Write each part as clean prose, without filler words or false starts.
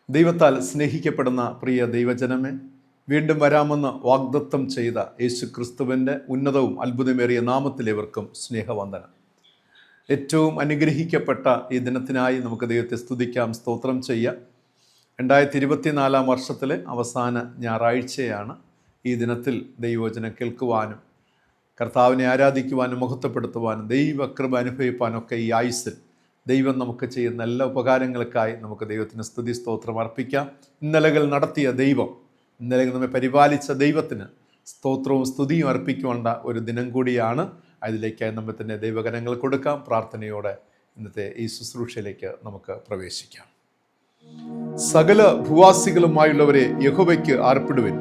ദൈവത്താൽ സ്നേഹിക്കപ്പെടുന്ന പ്രിയ ദൈവജനമേ, വീണ്ടും വരാമെന്ന് വാഗ്ദത്തം ചെയ്ത യേശു ക്രിസ്തുവിൻ്റെ ഉന്നതവും അത്ഭുതമേറിയ നാമത്തിലേവർക്കും സ്നേഹവന്ദനം. ഏറ്റവും അനുഗ്രഹിക്കപ്പെട്ട ഈ ദിനത്തിനായി നമുക്ക് ദൈവത്തെ സ്തുതിക്കാം, സ്തോത്രം ചെയ്യാം. 2024 വർഷത്തിലെ അവസാന ഞായറാഴ്ചയാണ്. ഈ ദിനത്തിൽ ദൈവവചനം കേൾക്കുവാനും കർത്താവിനെ ആരാധിക്കുവാനും മഹത്വപ്പെടുത്തുവാനും ദൈവകൃപ അനുഭവിപ്പാനൊക്കെ ഈ ആയുസ്സിൽ ദൈവം നമുക്ക് ചെയ്യുന്ന എല്ലാ ഉപകാരങ്ങൾക്കായി നമുക്ക് ദൈവത്തിന് സ്തുതി സ്തോത്രം അർപ്പിക്കാം. ഇന്നലകൾ നടത്തിയ ദൈവം, ഇന്നലകൾ നമ്മെ പരിപാലിച്ച ദൈവത്തിന് സ്തോത്രവും സ്തുതിയും അർപ്പിക്കേണ്ട ഒരു ദിനം കൂടിയാണ്. അതിലേക്കായി നമ്മൾ തന്നെ ദൈവകരങ്ങൾ കൊടുക്കാം. പ്രാർത്ഥനയോടെ ഇന്നത്തെ ഈ ശുശ്രൂഷയിലേക്ക് നമുക്ക് പ്രവേശിക്കാം. സകല ഭൂവാസികളുമായുള്ളവരെ യഹോവയ്ക്ക് ആർപ്പിടുവിൻ,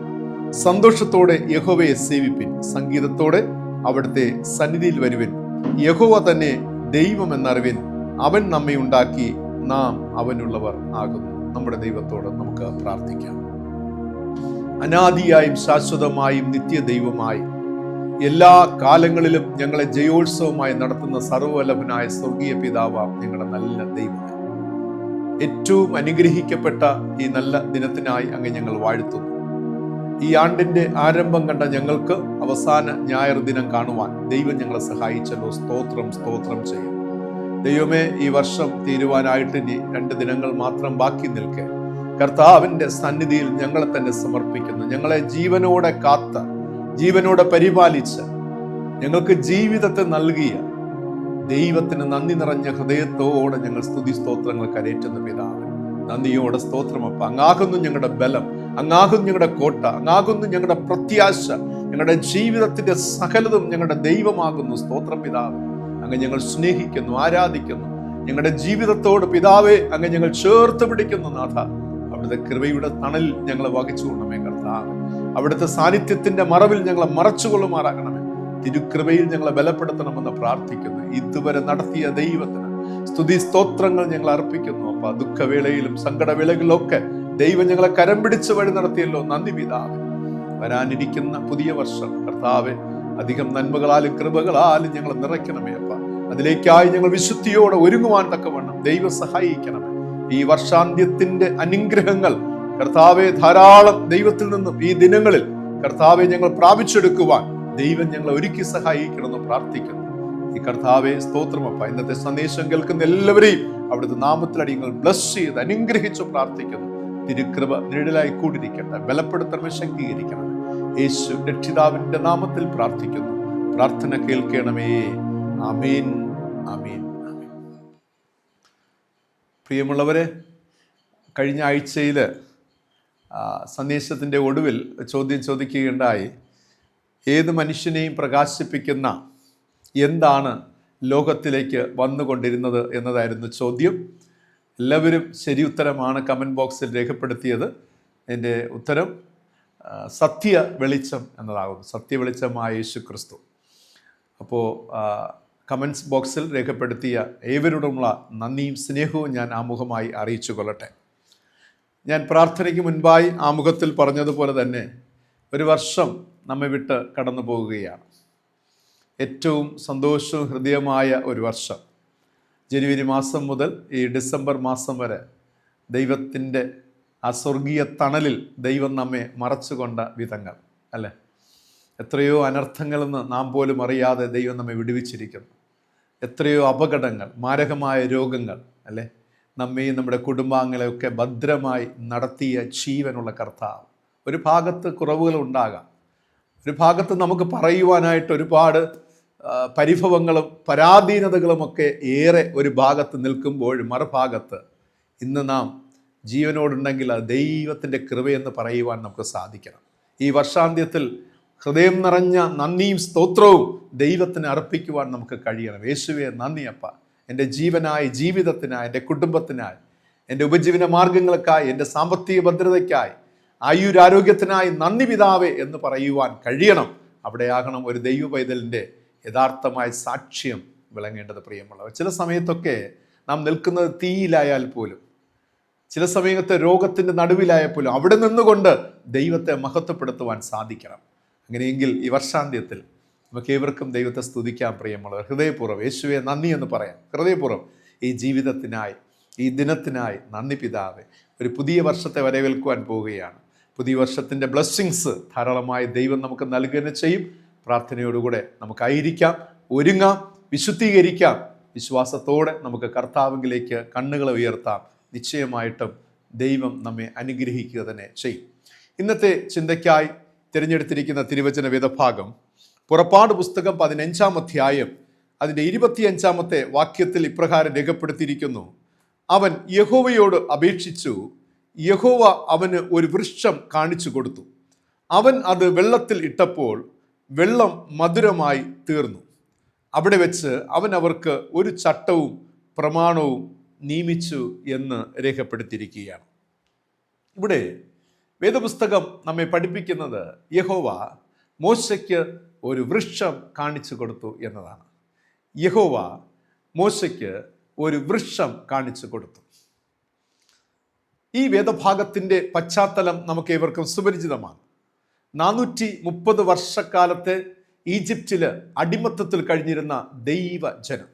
സന്തോഷത്തോടെ യഹോവയെ സേവിപ്പിൻ, സംഗീതത്തോടെ അവിടുത്തെ സന്നിധിയിൽ വരുവിൻ. യഹോവ തന്നെ ദൈവം എന്നറിവിൻ, അവൻ നമ്മെ ഉണ്ടാക്കി, നാം അവനുള്ളവർ ആകുന്നു. നമ്മുടെ ദൈവത്തോട് നമുക്ക് പ്രാർത്ഥിക്കാം. അനാദിയായും ശാശ്വതമായും നിത്യദൈവമായി എല്ലാ കാലങ്ങളിലും ഞങ്ങളെ ജയോത്സവമായി നടത്തുന്ന സർവ്വവല്ലഭനായ സ്വർഗീയ പിതാവാം ഞങ്ങളുടെ നല്ല ദൈവമേ, ഏറ്റവും അനുഗ്രഹിക്കപ്പെട്ട ഈ നല്ല ദിനത്തിനായി അങ്ങ് ഞങ്ങൾ വാഴ്ത്തുന്നു. ഈ ആണ്ടിന്റെ ആരംഭം കണ്ട ഞങ്ങൾക്ക് അവസാന ഞായർ ദിനം കാണുവാൻ ദൈവം ഞങ്ങളെ സഹായിച്ചല്ലോ. സ്തോത്രം സ്തോത്രം ചെയ്യും. ദൈവമേ, ഈ വർഷം തീരുവാനായിട്ട് ഇനി 2 ദിനങ്ങൾ മാത്രം ബാക്കി നിൽക്കെ കർത്താവിന്റെ സന്നിധിയിൽ ഞങ്ങളെ തന്നെ സമർപ്പിക്കുന്നു. ഞങ്ങളെ ജീവനോടെ കാത്ത, ജീവനോടെ പരിപാലിച്ച് ഞങ്ങൾക്ക് ജീവിതത്തെ നൽകിയ ദൈവത്തിന് നന്ദി നിറഞ്ഞ ഹൃദയത്തോടെ ഞങ്ങൾ സ്തുതി സ്തോത്രങ്ങൾ കരേറ്റുന്ന പിതാവ്, നന്ദിയോടെ സ്തോത്രമപ്പ. അങ്ങാകുന്നു ഞങ്ങളുടെ ബലം, അങ്ങാകുന്നു ഞങ്ങളുടെ കോട്ട, അങ്ങാകുന്നു ഞങ്ങളുടെ പ്രത്യാശ, ഞങ്ങളുടെ ജീവിതത്തിന്റെ സകലതും ഞങ്ങളുടെ ദൈവമാകുന്നു. സ്തോത്രം പിതാവ്. അങ്ങ് ഞങ്ങൾ സ്നേഹിക്കുന്നു, ആരാധിക്കുന്നു. ഞങ്ങളുടെ ജീവിതത്തോട് പിതാവെ അങ്ങ് ഞങ്ങൾ ചേർത്ത് പിടിക്കുന്നു. നാഥ, അവിടുത്തെ കൃപയുടെ തണലിൽ ഞങ്ങളെ വഹിച്ചുകൊള്ളണമേ കർത്താവ്. അവിടുത്തെ സാന്നിധ്യത്തിന്റെ മറവിൽ ഞങ്ങളെ മറച്ചുകൊള്ളുമാറാകണമേ. തിരുകൃപയിൽ ഞങ്ങളെ ബലപ്പെടുത്തണമെന്ന് പ്രാർത്ഥിക്കുന്നു. ഇതുവരെ നടത്തിയ ദൈവത്തിന് സ്തുതി സ്തോത്രങ്ങൾ ഞങ്ങൾ അർപ്പിക്കുന്നു. അപ്പ ദുഃഖവേളയിലും സങ്കടവേളകളിലൊക്കെ ദൈവം ഞങ്ങളെ കരം പിടിച്ച് വഴി നടത്തിയല്ലോ. നന്ദി പിതാവേ. വരാനിരിക്കുന്ന പുതിയ വർഷം കർത്താവെ അധികം നന്മകളാലും കൃപകളാലും ഞങ്ങൾ നിറയ്ക്കണമേ അപ്പ. അതിലേക്കായി ഞങ്ങൾ വിശുദ്ധിയോടെ ഒരുങ്ങുവാൻ തക്കവണ്ണം ദൈവം സഹായിക്കണമേ. ഈ വർഷാന്ത്യത്തിന്റെ അനുഗ്രഹങ്ങൾ കർത്താവെ ധാരാളം ദൈവത്തിൽ നിന്നും ഈ ദിനങ്ങളിൽ കർത്താവെ ഞങ്ങൾ പ്രാപിച്ചെടുക്കുവാൻ ദൈവം ഞങ്ങളെ ഒരുക്കി സഹായിക്കണമെന്ന് പ്രാർത്ഥിക്കുന്നു. ഈ കർത്താവെ സ്തോത്രമപ്പ. ഇന്നത്തെ സന്ദേശം കേൾക്കുന്ന എല്ലാവരെയും അവിടുത്തെ നാമത്തിലടി ഞങ്ങൾ ബ്ലസ് ചെയ്ത് അനുഗ്രഹിച്ചു പ്രാർത്ഥിക്കുന്നു. തിരുകൃപ നിഴലായി കൂടിയിരിക്കട്ടെ, ബലപ്പെടുത്തണമേ, ശക്തീകരിക്കണമേ. യേശു രക്ഷിതാവിന്റെ നാമത്തിൽ പ്രാർത്ഥിക്കുന്നു. പ്രാർത്ഥന കേൾക്കണമേ. ആമേൻ, ആമേൻ, ആമേൻ. പ്രിയമുള്ളവരെ, കഴിഞ്ഞ ആഴ്ചയിൽ സന്ദേശത്തിൻ്റെ ഒടുവിൽ ചോദ്യം ചോദിക്കുകയുണ്ടായി. ഏത് മനുഷ്യനെയും പ്രകാശിപ്പിക്കുന്ന എന്താണ് ലോകത്തിലേക്ക് വന്നുകൊണ്ടിരുന്നത് എന്നതായിരുന്നു ചോദ്യം. എല്ലാവരും ശരി ഉത്തരമാണ് കമൻറ്റ് ബോക്സിൽ രേഖപ്പെടുത്തിയത്. എൻ്റെ ഉത്തരം സത്യ വെളിച്ചം എന്നതാകുന്നു. സത്യ വെളിച്ചമായ യേശു ക്രിസ്തു. അപ്പോൾ കമൻറ്റ്സ് ബോക്സിൽ രേഖപ്പെടുത്തിയ ഏവരോടുമുള്ള നന്ദിയും സ്നേഹവും ഞാൻ ആമുഖമായി അറിയിച്ചു കൊള്ളട്ടെ. ഞാൻ പ്രാർത്ഥനയ്ക്ക് മുൻപായി ആമുഖത്തിൽ പറഞ്ഞതുപോലെ തന്നെ ഒരു വർഷം നമ്മെ വിട്ട് കടന്നു പോകുകയാണ്. ഏറ്റവും സന്തോഷവും ഹൃദയമായ ഒരു വർഷം. ജനുവരി മാസം മുതൽ ഈ ഡിസംബർ മാസം വരെ ദൈവത്തിൻ്റെ ആ സ്വർഗീയ തണലിൽ ദൈവം നമ്മെ മറച്ചുകൊണ്ട വിധങ്ങൾ അല്ലേ. എത്രയോ അനർത്ഥങ്ങളിൽ നിന്ന് നാം പോലും അറിയാതെ ദൈവം നമ്മെ വിടുവിച്ചിരിക്കുന്നു. എത്രയോ അപകടങ്ങൾ, മാരകമായ രോഗങ്ങൾ അല്ലേ, നമ്മെയും നമ്മുടെ കുടുംബാംഗങ്ങളെയൊക്കെ ഭദ്രമായി നടത്തിയ ജീവനുള്ള കർത്താവ്. ഒരു ഭാഗത്ത് കുറവുകൾ ഉണ്ടാകാം, ഒരു ഭാഗത്ത് നമുക്ക് പറയുവാനായിട്ട് ഒരുപാട് പരിഭവങ്ങളും പരാധീനതകളുമൊക്കെ ഏറെ ഒരു ഭാഗത്ത് നിൽക്കുമ്പോൾ, മറുഭാഗത്ത് ഇന്ന് നാം ജീവനോടുണ്ടെങ്കിൽ അത് ദൈവത്തിൻ്റെ കൃപയെന്ന് പറയുവാൻ നമുക്ക് സാധിക്കണം. ഈ വർഷാന്ത്യത്തിൽ ഹൃദയം നിറഞ്ഞ നന്ദിയും സ്തോത്രവും ദൈവത്തിന് അർപ്പിക്കുവാൻ നമുക്ക് കഴിയണം. യേശുവേ നന്ദിയപ്പ, എൻ്റെ ജീവനായി, ജീവിതത്തിനായി, എൻ്റെ കുടുംബത്തിനായി, എൻ്റെ ഉപജീവന മാർഗങ്ങൾക്കായി, എൻ്റെ സാമ്പത്തിക ഭദ്രതയ്ക്കായി, ആയുരാരോഗ്യത്തിനായി നന്ദി പിതാവേ എന്ന് പറയുവാൻ കഴിയണം. അവിടെയാകണം ഒരു ദൈവ പൈതലിൻ്റെ യഥാർത്ഥമായ സാക്ഷ്യം വിളങ്ങേണ്ടത്. പ്രിയമുള്ളവർ, ചില സമയത്തൊക്കെ നാം നിൽക്കുന്നത് തീയിലായാൽ പോലും, ചില സമയത്ത് രോഗത്തിൻ്റെ നടുവിലായാൽ പോലും അവിടെ നിന്നുകൊണ്ട് ദൈവത്തെ മഹത്വപ്പെടുത്തുവാൻ സാധിക്കണം. അങ്ങനെയെങ്കിൽ ഈ വർഷാന്ത്യത്തിൽ നമുക്ക് ഏവർക്കും ദൈവത്തെ സ്തുതിക്കാൻ പ്രിയമുള്ളവർ. ഹൃദയപൂർവ്വം യേശുവെ നന്ദി എന്ന് പറയാം. ഹൃദയപൂർവ്വം ഈ ജീവിതത്തിനായി, ഈ ദിനത്തിനായി നന്ദി പിതാവേ. ഒരു പുതിയ വർഷത്തെ വരവേൽക്കുവാൻ പോവുകയാണ്. പുതിയ വർഷത്തിൻ്റെ ബ്ലെസ്സിങ്സ് ധാരാളമായി ദൈവം നമുക്ക് നൽകുക ചെയ്യും. പ്രാർത്ഥനയോടുകൂടെ നമുക്കായിരിക്കാം, ഒരുങ്ങാം, വിശുദ്ധീകരിക്കാം. വിശ്വാസത്തോടെ നമുക്ക് കർത്താവിലേക്ക് കണ്ണുകളെ ഉയർത്താം. നിശ്ചയമായിട്ടും ദൈവം നമ്മെ അനുഗ്രഹിക്കുക തന്നെ ചെയ്യും. ഇന്നത്തെ ചിന്തയ്ക്കായി തിരഞ്ഞെടുത്തിരിക്കുന്ന തിരുവചന വേദഭാഗം പുറപ്പാട് പുസ്തകം 15-ാം അധ്യായം അതിൻ്റെ 25-ാമത്തെ വാക്യത്തിൽ ഇപ്രകാരം രേഖപ്പെടുത്തിയിരിക്കുന്നു. അവൻ യഹോവയോട് അപേക്ഷിച്ചു, യഹോവ അവന് ഒരു വൃക്ഷം കാണിച്ചു കൊടുത്തു. അവൻ അത് വെള്ളത്തിൽ ഇട്ടപ്പോൾ വെള്ളം മധുരമായി തീർന്നു. അവിടെ വെച്ച് അവൻ അവർക്ക് ഒരു ചട്ടവും പ്രമാണവും നിയമിച്ചു എന്ന് രേഖപ്പെടുത്തിയിരിക്കുകയാണ്. ഇവിടെ വേദപുസ്തകം നമ്മെ പഠിപ്പിക്കുന്നത് യഹോവ മോശയ്ക്ക് ഒരു വൃക്ഷം കാണിച്ചു കൊടുത്തു എന്നതാണ്. യഹോവ മോശയ്ക്ക് ഒരു വൃക്ഷം കാണിച്ചു കൊടുത്തു. ഈ വേദഭാഗത്തിൻ്റെ പശ്ചാത്തലം നമുക്ക് ഏവർക്കും സുപരിചിതമാണ്. 430 വർഷക്കാലത്തെ ഈജിപ്തില് അടിമത്തത്തിൽ കഴിഞ്ഞിരുന്ന ദൈവജനം,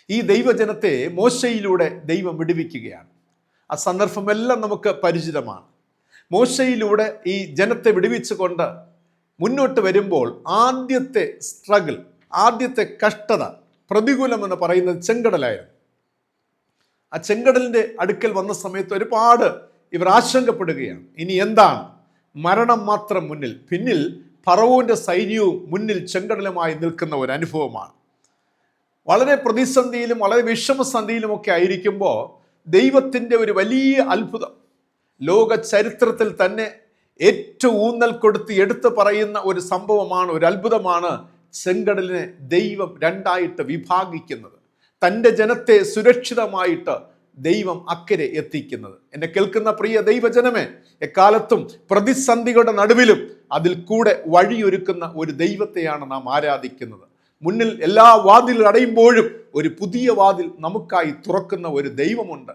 ഈ ദൈവജനത്തെ മോശയിലൂടെ ദൈവം വിടുവിക്കുകയാണ്. ആ സന്ദർഭമെല്ലാം നമുക്ക് പരിചിതമാണ്. മോശയിലൂടെ ഈ ജനത്തെ വിടുവിച്ചുകൊണ്ട് മുന്നോട്ട് വരുമ്പോൾ ആദ്യത്തെ സ്ട്രഗിൾ, ആദ്യത്തെ കഷ്ടത, പ്രതികൂലം എന്ന് പറയുന്നത് ചെങ്കടലായിരുന്നു. ആ ചെങ്കടലിൻ്റെ അടുക്കൽ വന്ന സമയത്ത് ഒരുപാട് ഇവർ ആശങ്കപ്പെടുകയാണ്. ഇനി എന്താണ്? മരണം മാത്രം മുന്നിൽ, പിന്നിൽ ഫറവോന്റെ സൈന്യവും മുന്നിൽ ചെങ്കടലുമായി നിൽക്കുന്ന ഒരു അനുഭവമാണ്. വളരെ പ്രതിസന്ധിയിലും വളരെ വിഷമസന്ധിയിലുമൊക്കെ ആയിരിക്കുമ്പോൾ ദൈവത്തിൻ്റെ ഒരു വലിയ അത്ഭുതം, ലോക ചരിത്രത്തിൽ തന്നെ ഏറ്റവും ഊന്നൽ കൊടുത്ത് എടുത്തു പറയുന്ന ഒരു സംഭവമാണ്, ഒരു അത്ഭുതമാണ് ചെങ്കടലിനെ ദൈവം രണ്ടായിട്ട് വിഭാഗിക്കുന്നത്, തൻ്റെ ജനത്തെ സുരക്ഷിതമായിട്ട് ദൈവം അക്കരെ എത്തിക്കുന്നത്. എന്നെ കേൾക്കുന്ന പ്രിയ ദൈവജനമേ, എക്കാലത്തും പ്രതിസന്ധികളുടെ നടുവിലും അതിൽ കൂടെ വഴിയൊരുക്കുന്ന ഒരു ദൈവത്തെയാണ് നാം ആരാധിക്കുന്നത്. മുന്നിൽ എല്ലാ വാതിലും അടയുമ്പോഴും ഒരു പുതിയ വാതിൽ നമുക്കായി തുറക്കുന്ന ഒരു ദൈവമുണ്ട്.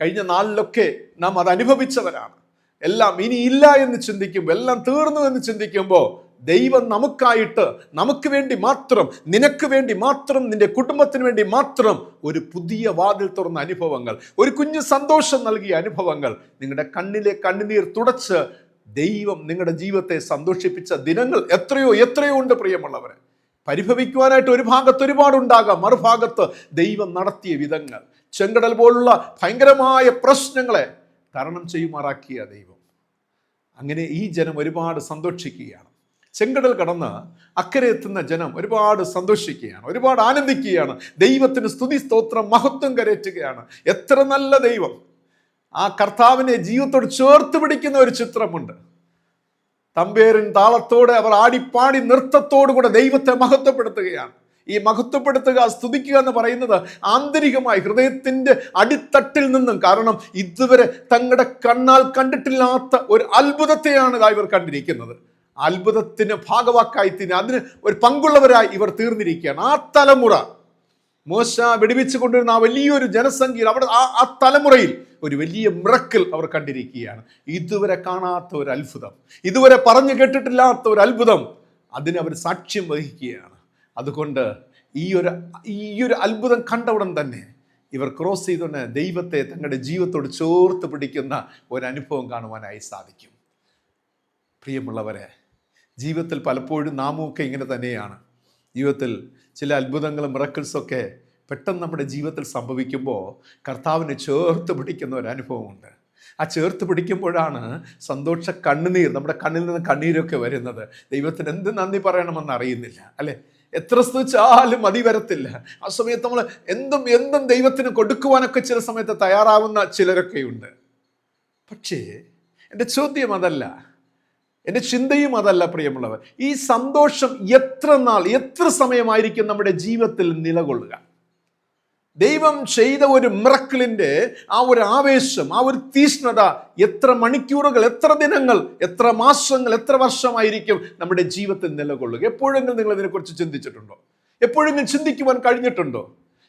കഴിഞ്ഞ നാളിലൊക്കെ നാം അത് അനുഭവിച്ചവരാണ്. എല്ലാം ഇനിയില്ല എന്ന് ചിന്തിക്കുമ്പോൾ, എല്ലാം തീർന്നു എന്ന് ചിന്തിക്കുമ്പോൾ ദൈവം നമുക്കായിട്ട്, നമുക്ക് വേണ്ടി മാത്രം, നിനക്ക് വേണ്ടി മാത്രം, നിന്റെ കുടുംബത്തിന് വേണ്ടി മാത്രം ഒരു പുതിയ വാതിൽ തുറന്ന അനുഭവങ്ങൾ, ഒരു കുഞ്ഞു സന്തോഷം നൽകിയ അനുഭവങ്ങൾ, നിങ്ങളുടെ കണ്ണിലെ കണ്ണുനീർ തുടച്ച് ദൈവം നിങ്ങളുടെ ജീവിതത്തെ സന്തോഷിപ്പിച്ച ദിനങ്ങൾ എത്രയോ എത്രയോ ഉണ്ട് പ്രിയമുള്ളവരെ. പരിഭവിക്കുവാനായിട്ട് ഒരു ഭാഗത്ത് ഒരുപാടുണ്ടാകാം, മറുഭാഗത്ത് ദൈവം നടത്തിയ വിധങ്ങൾ, ചെങ്കടൽ പോലുള്ള ഭയങ്കരമായ പ്രശ്നങ്ങളെ തരണം ചെയ്യുമാറാക്കിയ ദൈവം. അങ്ങനെ ഈ ജനം ഒരുപാട് സന്തോഷിക്കുകയാണ്. ചെങ്കടൽ കടന്ന് അക്കരെ എത്തുന്ന ജനം ഒരുപാട് സന്തോഷിക്കുകയാണ്, ഒരുപാട് ആനന്ദിക്കുകയാണ്, ദൈവത്തിന് സ്തുതി സ്തോത്രം മഹത്വം കരയറ്റുകയാണ്. എത്ര നല്ല ദൈവം! ആ കർത്താവിനെ ജീവിതത്തോട് ചേർത്ത് പിടിക്കുന്ന ഒരു ചിത്രമുണ്ട്. തമ്പേറിൻ താളത്തോടെ അവർ ആടിപ്പാടി നൃത്തത്തോടുകൂടെ ദൈവത്തെ മഹത്വപ്പെടുത്തുകയാണ്. ഈ മഹത്വപ്പെടുത്തുക, സ്തുതിക്കുക എന്ന് പറയുന്നത് ആന്തരികമായി ഹൃദയത്തിൻ്റെ അടിത്തട്ടിൽ നിന്നും. കാരണം ഇതുവരെ തങ്ങളുടെ കണ്ണാൽ കണ്ടിട്ടില്ലാത്ത ഒരു അത്ഭുതത്തെയാണ് ഇവർ കണ്ടിരിക്കുന്നത്. അത്ഭുതത്തിന് ഭാഗവാക്കായി അതിന് ഒരു പങ്കുള്ളവരായി ഇവർ തീർന്നിരിക്കുകയാണ്. ആ തലമുറ, മോശ വെടിവെച്ച് കൊണ്ടിരുന്ന ആ വലിയൊരു ജനസംഖ്യ, അവിടെ ആ തലമുറയിൽ ഒരു വലിയ മിറക്കിൾ അവർ കണ്ടിരിക്കുകയാണ്. ഇതുവരെ കാണാത്ത ഒരു അത്ഭുതം, ഇതുവരെ പറഞ്ഞു കേട്ടിട്ടില്ലാത്ത ഒരു അത്ഭുതം, അതിനവർ സാക്ഷ്യം വഹിക്കുകയാണ്. അതുകൊണ്ട് ഈ ഒരു അത്ഭുതം കണ്ടവുടൻ തന്നെ ഇവർ ക്രോസ് ചെയ്തുകൊണ്ട് ദൈവത്തെ തങ്ങളുടെ ജീവിതത്തോട് ചേർത്ത് പിടിക്കുന്ന ഒരനുഭവം കാണുവാനായി സാധിക്കും. പ്രിയമുള്ളവരെ, ജീവിതത്തിൽ പലപ്പോഴും നാമൊക്കെ ഇങ്ങനെ തന്നെയാണ്. ജീവിതത്തിൽ ചില അത്ഭുതങ്ങളും മിറക്കിൾസൊക്കെ പെട്ടെന്ന് നമ്മുടെ ജീവിതത്തിൽ സംഭവിക്കുമ്പോൾ കർത്താവിനെ ചേർത്ത് പിടിക്കുന്ന ഒരു അനുഭവമുണ്ട്. ആ ചേർത്ത് പിടിക്കുമ്പോഴാണ് സന്തോഷ കണ്ണുനീർ, നമ്മുടെ കണ്ണിൽ നിന്ന് കണ്ണീരൊക്കെ വരുന്നത്. ദൈവത്തിന് എന്ത് നന്ദി പറയണമെന്ന് അറിയുന്നില്ല, അല്ലേ? എത്ര സ്തുതിച്ചാലും മതി വരത്തില്ല. ആ സമയത്ത് നമ്മൾ എന്തും ദൈവത്തിന് കൊടുക്കുവാനൊക്കെ ചില സമയത്ത് തയ്യാറാവുന്ന ചിലരൊക്കെയുണ്ട്. പക്ഷേ എൻ്റെ ചോദ്യം അതല്ല, എൻ്റെ ചിന്തയും അതല്ല പ്രിയമുള്ളവർ. ഈ സന്തോഷം എത്ര നാൾ, എത്ര സമയമായിരിക്കും നമ്മുടെ ജീവിതത്തിൽ നിലകൊള്ളുക? ദൈവം ചെയ്ത ഒരു മിറക്കിളിൻ്റെ ആ ഒരു ആവേശം, ആ ഒരു തീഷ്ണത എത്ര മണിക്കൂറുകൾ, എത്ര ദിനങ്ങൾ, എത്ര മാസങ്ങൾ, എത്ര വർഷമായിരിക്കും നമ്മുടെ ജീവിതത്തിൽ നിലകൊള്ളുക? എപ്പോഴെങ്കിലും നിങ്ങൾ ഇതിനെക്കുറിച്ച് ചിന്തിച്ചിട്ടുണ്ടോ? എപ്പോഴെങ്കിലും ചിന്തിക്കുവാൻ കഴിഞ്ഞിട്ടുണ്ടോ?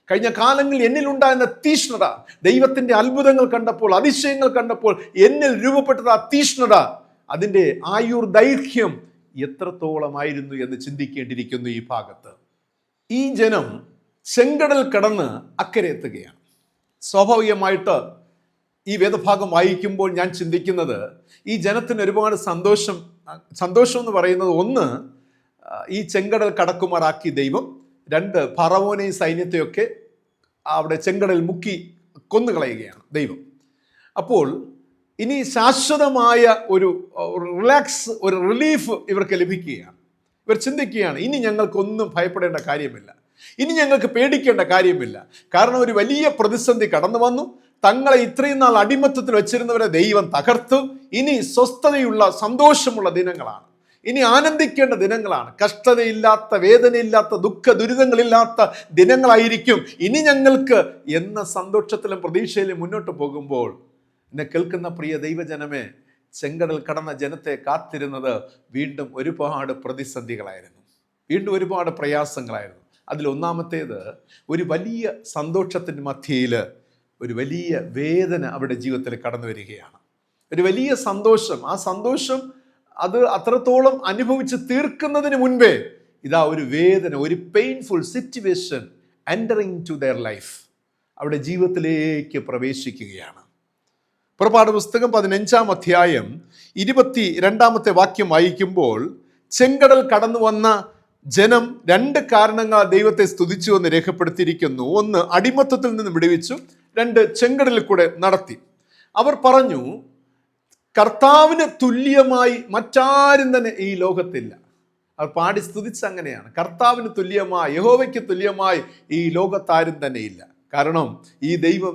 കഴിഞ്ഞ കാലങ്ങളിൽ എന്നിലുണ്ടായിരുന്ന തീഷ്ണത, ദൈവത്തിൻ്റെ അത്ഭുതങ്ങൾ കണ്ടപ്പോൾ, അതിശയങ്ങൾ കണ്ടപ്പോൾ എന്നിൽ രൂപപ്പെട്ടത് ആ തീഷ്ണത, അതിൻ്റെ ആയുർ ദൈർഘ്യം എത്രത്തോളമായിരുന്നു എന്ന് ചിന്തിക്കേണ്ടിയിരിക്കുന്നു. ഈ ഭാഗത്ത് ഈ ജനം ചെങ്കടൽ കടന്ന് അക്കരെ എത്തുകയാണ്. സ്വാഭാവികമായിട്ട് ഈ വേദഭാഗം വായിക്കുമ്പോൾ ഞാൻ ചിന്തിക്കുന്നത് ഈ ജനത്തിന് ഒരുപാട് സന്തോഷം എന്ന് പറയുന്നത്, ഒന്ന്, ഈ ചെങ്കടൽ കടക്കുമാറാക്കി ദൈവം, രണ്ട്, ഫറവോനെയും സൈന്യത്തെയൊക്കെ അവിടെ ചെങ്കടലിൽ മുക്കി കൊന്നുകളയുകയാണ് ദൈവം. അപ്പോൾ ഇനി ശാശ്വതമായ ഒരു റിലീഫ് ഇവർക്ക് ലഭിക്കുകയാണ്. ഇവർ ചിന്തിക്കുകയാണ്, ഇനി ഞങ്ങൾക്കൊന്നും ഭയപ്പെടേണ്ട കാര്യമില്ല, ഇനി ഞങ്ങൾക്ക് പേടിക്കേണ്ട കാര്യമില്ല. കാരണം ഒരു വലിയ പ്രതിസന്ധി കടന്നു വന്നു. തങ്ങളെ ഇത്രയും നാൾ അടിമത്തത്തിൽ വെച്ചിരുന്നവരെ ദൈവം തകർത്തു. ഇനി സ്വസ്ഥതയുള്ള സന്തോഷമുള്ള ദിനങ്ങളാണ്, ഇനി ആനന്ദിക്കേണ്ട ദിനങ്ങളാണ്. കഷ്ടതയില്ലാത്ത, വേദനയില്ലാത്ത, ദുഃഖ ദുരിതങ്ങളില്ലാത്ത ദിനങ്ങളായിരിക്കും ഇനി ഞങ്ങൾക്ക് എന്ന സന്തോഷത്തിലും പ്രതീക്ഷയിലും മുന്നോട്ട് പോകുമ്പോൾ, എന്നെ കേൾക്കുന്ന പ്രിയ ദൈവജനമേ, ചെങ്കടൽ കടന്ന ജനത്തെ കാത്തിരുന്നത് വീണ്ടും ഒരുപാട് പ്രതിസന്ധികളായിരുന്നു, വീണ്ടും ഒരുപാട് പ്രയാസങ്ങളായിരുന്നു. അതിലൊന്നാമത്തേത്, ഒരു വലിയ സന്തോഷത്തിൻ്റെ മധ്യയിൽ ഒരു വലിയ വേദന അവരുടെ ജീവിതത്തിൽ കടന്നു വരികയാണ്. ഒരു വലിയ സന്തോഷം, ആ സന്തോഷം അത് അത്രത്തോളം അനുഭവിച്ച് തീർക്കുന്നതിന് മുൻപേ ഇതാ ഒരു വേദന, ഒരു painful situation entering to their life അവിടെ ജീവിതത്തിലേക്ക് പ്രവേശിക്കുകയാണ്. പുറപ്പാട് പുസ്തകം 15-ാം അധ്യായം 22-ാമത്തെ വാക്യം വായിക്കുമ്പോൾ, ചെങ്കടൽ കടന്നു വന്ന ജനം രണ്ട് കാരണങ്ങളാൽ ദൈവത്തെ സ്തുതിച്ചു എന്ന് രേഖപ്പെടുത്തിയിരിക്കുന്നു. ഒന്ന്, അടിമത്തത്തിൽ നിന്ന് വിടുവിച്ചു. രണ്ട്, ചെങ്കടലിൽ കൂടെ നടത്തി. അവർ പറഞ്ഞു, കർത്താവിന് തുല്യമായി മറ്റാരും തന്നെ ഈ ലോകത്തില്ല. അവർ പാടി സ്തുതിച്ച് അങ്ങനെയാണ്, കർത്താവിന് തുല്യമായി, യഹോവയ്ക്ക് തുല്യമായി ഈ ലോകത്താരും തന്നെ ഇല്ല. കാരണം ഈ ദൈവം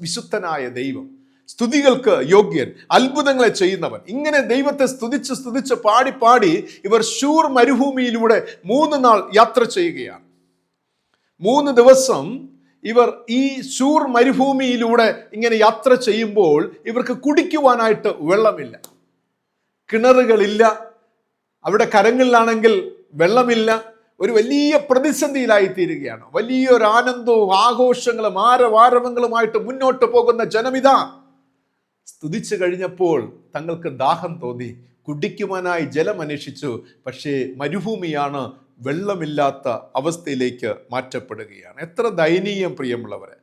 വിശുദ്ധനായ ദൈവം, സ്തുതികൾക്ക് യോഗ്യൻ, അത്ഭുതങ്ങളെ ചെയ്യുന്നവൻ. ഇങ്ങനെ ദൈവത്തെ സ്തുതിച്ച് പാടി പാടി ഇവർ ശൂർ മരുഭൂമിയിലൂടെ 3 നാൾ യാത്ര ചെയ്യുകയാണ്. 3 ദിവസം ഇവർ ഈ ശൂർ മരുഭൂമിയിലൂടെ ഇങ്ങനെ യാത്ര ചെയ്യുമ്പോൾ ഇവർക്ക് കുടിക്കുവാനായിട്ട് വെള്ളമില്ല, കിണറുകളില്ല, അവിടെ കരങ്ങളിലാണെങ്കിൽ വെള്ളമില്ല. ഒരു വലിയ പ്രതിസന്ധിയിലായിത്തീരുകയാണ്. വലിയൊരു ആനന്ദവും ആഘോഷങ്ങളും ആരവാരവങ്ങളുമായിട്ട് മുന്നോട്ട് പോകുന്ന ജനമിതാ സ്തുതിച്ചു കഴിഞ്ഞപ്പോൾ തങ്ങൾക്ക് ദാഹം തോന്നി, കുടിക്കുവാനായി ജലം അന്വേഷിച്ചു. പക്ഷേ മരുഭൂമിയാണ്, വെള്ളമില്ലാത്ത അവസ്ഥയിലേക്ക് മാറ്റപ്പെടുകയാണ്. എത്ര ദയനീയം പ്രിയമുള്ളവരെ!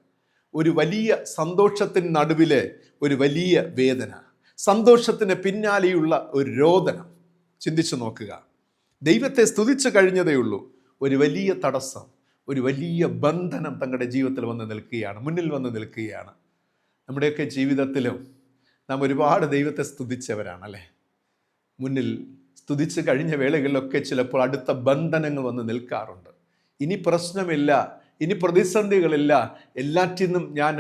ഒരു വലിയ സന്തോഷത്തിന് നടുവിലെ ഒരു വലിയ വേദന, സന്തോഷത്തിന് പിന്നാലെയുള്ള ഒരു രോദനം. ചിന്തിച്ചു നോക്കുക. ദൈവത്തെ സ്തുതിച്ചു കഴിഞ്ഞതേ ഉള്ളൂ, ഒരു വലിയ തടസ്സം, ഒരു വലിയ ബന്ധനം തങ്ങളുടെ ജീവിതത്തിൽ വന്ന് നിൽക്കുകയാണ്, മുന്നിൽ വന്ന് നിൽക്കുകയാണ്. നമ്മുടെയൊക്കെ ജീവിതത്തിലും നാം ഒരുപാട് ദൈവത്തെ സ്തുതിച്ചവരാണല്ലേ. മുന്നിൽ സ്തുതിച്ച് കഴിഞ്ഞ വേളകളിലൊക്കെ ചിലപ്പോൾ അടുത്ത ബന്ധനങ്ങൾ വന്ന് നിൽക്കാറുണ്ട്. ഇനി പ്രശ്നമില്ല, ഇനി പ്രതിസന്ധികളില്ല, എല്ലാറ്റിൽ നിന്നും ഞാൻ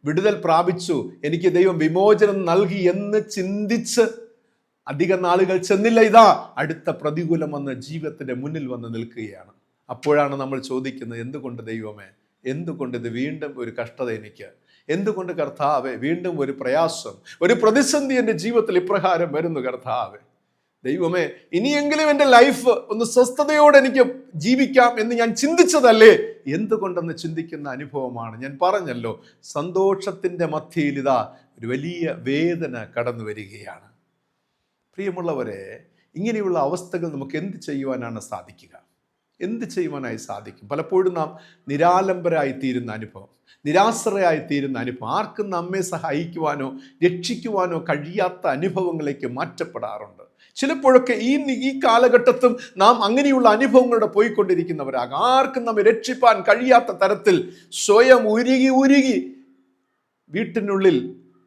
വിടുതൽ പ്രാപിച്ചു, എനിക്ക് ദൈവം വിമോചനം നൽകി എന്ന് ചിന്തിച്ച് അധിക നാളുകൾ ചെന്നില്ല, ഇതാ അടുത്ത പ്രതികൂലം വന്ന് ജീവിതത്തിൻ്റെ മുന്നിൽ വന്ന് നിൽക്കുകയാണ്. അപ്പോഴാണ് നമ്മൾ ചോദിക്കുന്നത്, എന്തുകൊണ്ട് ദൈവമേ, എന്തുകൊണ്ട് ഇത് വീണ്ടും ഒരു കഷ്ടത എനിക്ക്, എന്തുകൊണ്ട് കർത്താവേ വീണ്ടും ഒരു പ്രയാസം, ഒരു പ്രതിസന്ധി എൻ്റെ ജീവിതത്തിൽ ഇപ്രകാരം വരുന്നു കർത്താവേ. ദൈവമേ, ഇനിയെങ്കിലും എൻ്റെ ലൈഫ് ഒന്ന് സ്വസ്ഥതയോടെ എനിക്ക് ജീവിക്കാം എന്ന് ഞാൻ ചിന്തിച്ചതല്ലേ, എന്തുകൊണ്ടെന്ന് ചിന്തിക്കുന്ന അനുഭവമാണ്. ഞാൻ പറഞ്ഞല്ലോ, സന്തോഷത്തിൻ്റെ മധ്യയിൽ ഇതാ ഒരു വലിയ വേദന കടന്നു വരികയാണ്. പ്രിയമുള്ളവരെ, ഇങ്ങനെയുള്ള അവസ്ഥകൾ നമുക്ക് എന്ത് ചെയ്യുവാനാണ് സാധിക്കുക? എന്ത് ചെയ്യുവാനായി സാധിക്കും? പലപ്പോഴും നാം നിരാലംബരായി തീരുന്ന അനുഭവം, നിരാശ്രയായി തീരുന്ന അനുഭവം, ആർക്കും നമ്മെ സഹായിക്കുവാനോ രക്ഷിക്കുവാനോ കഴിയാത്ത അനുഭവങ്ങളിലേക്ക് മാറ്റപ്പെടാറുണ്ട്. ചിലപ്പോഴൊക്കെ ഈ കാലഘട്ടത്തും നാം അങ്ങനെയുള്ള അനുഭവങ്ങളുടെ പോയിക്കൊണ്ടിരിക്കുന്നവരാകാം. ആർക്കും നമ്മെ രക്ഷിപ്പാൻ കഴിയാത്ത തരത്തിൽ സ്വയം ഉരുകി വീട്ടിനുള്ളിൽ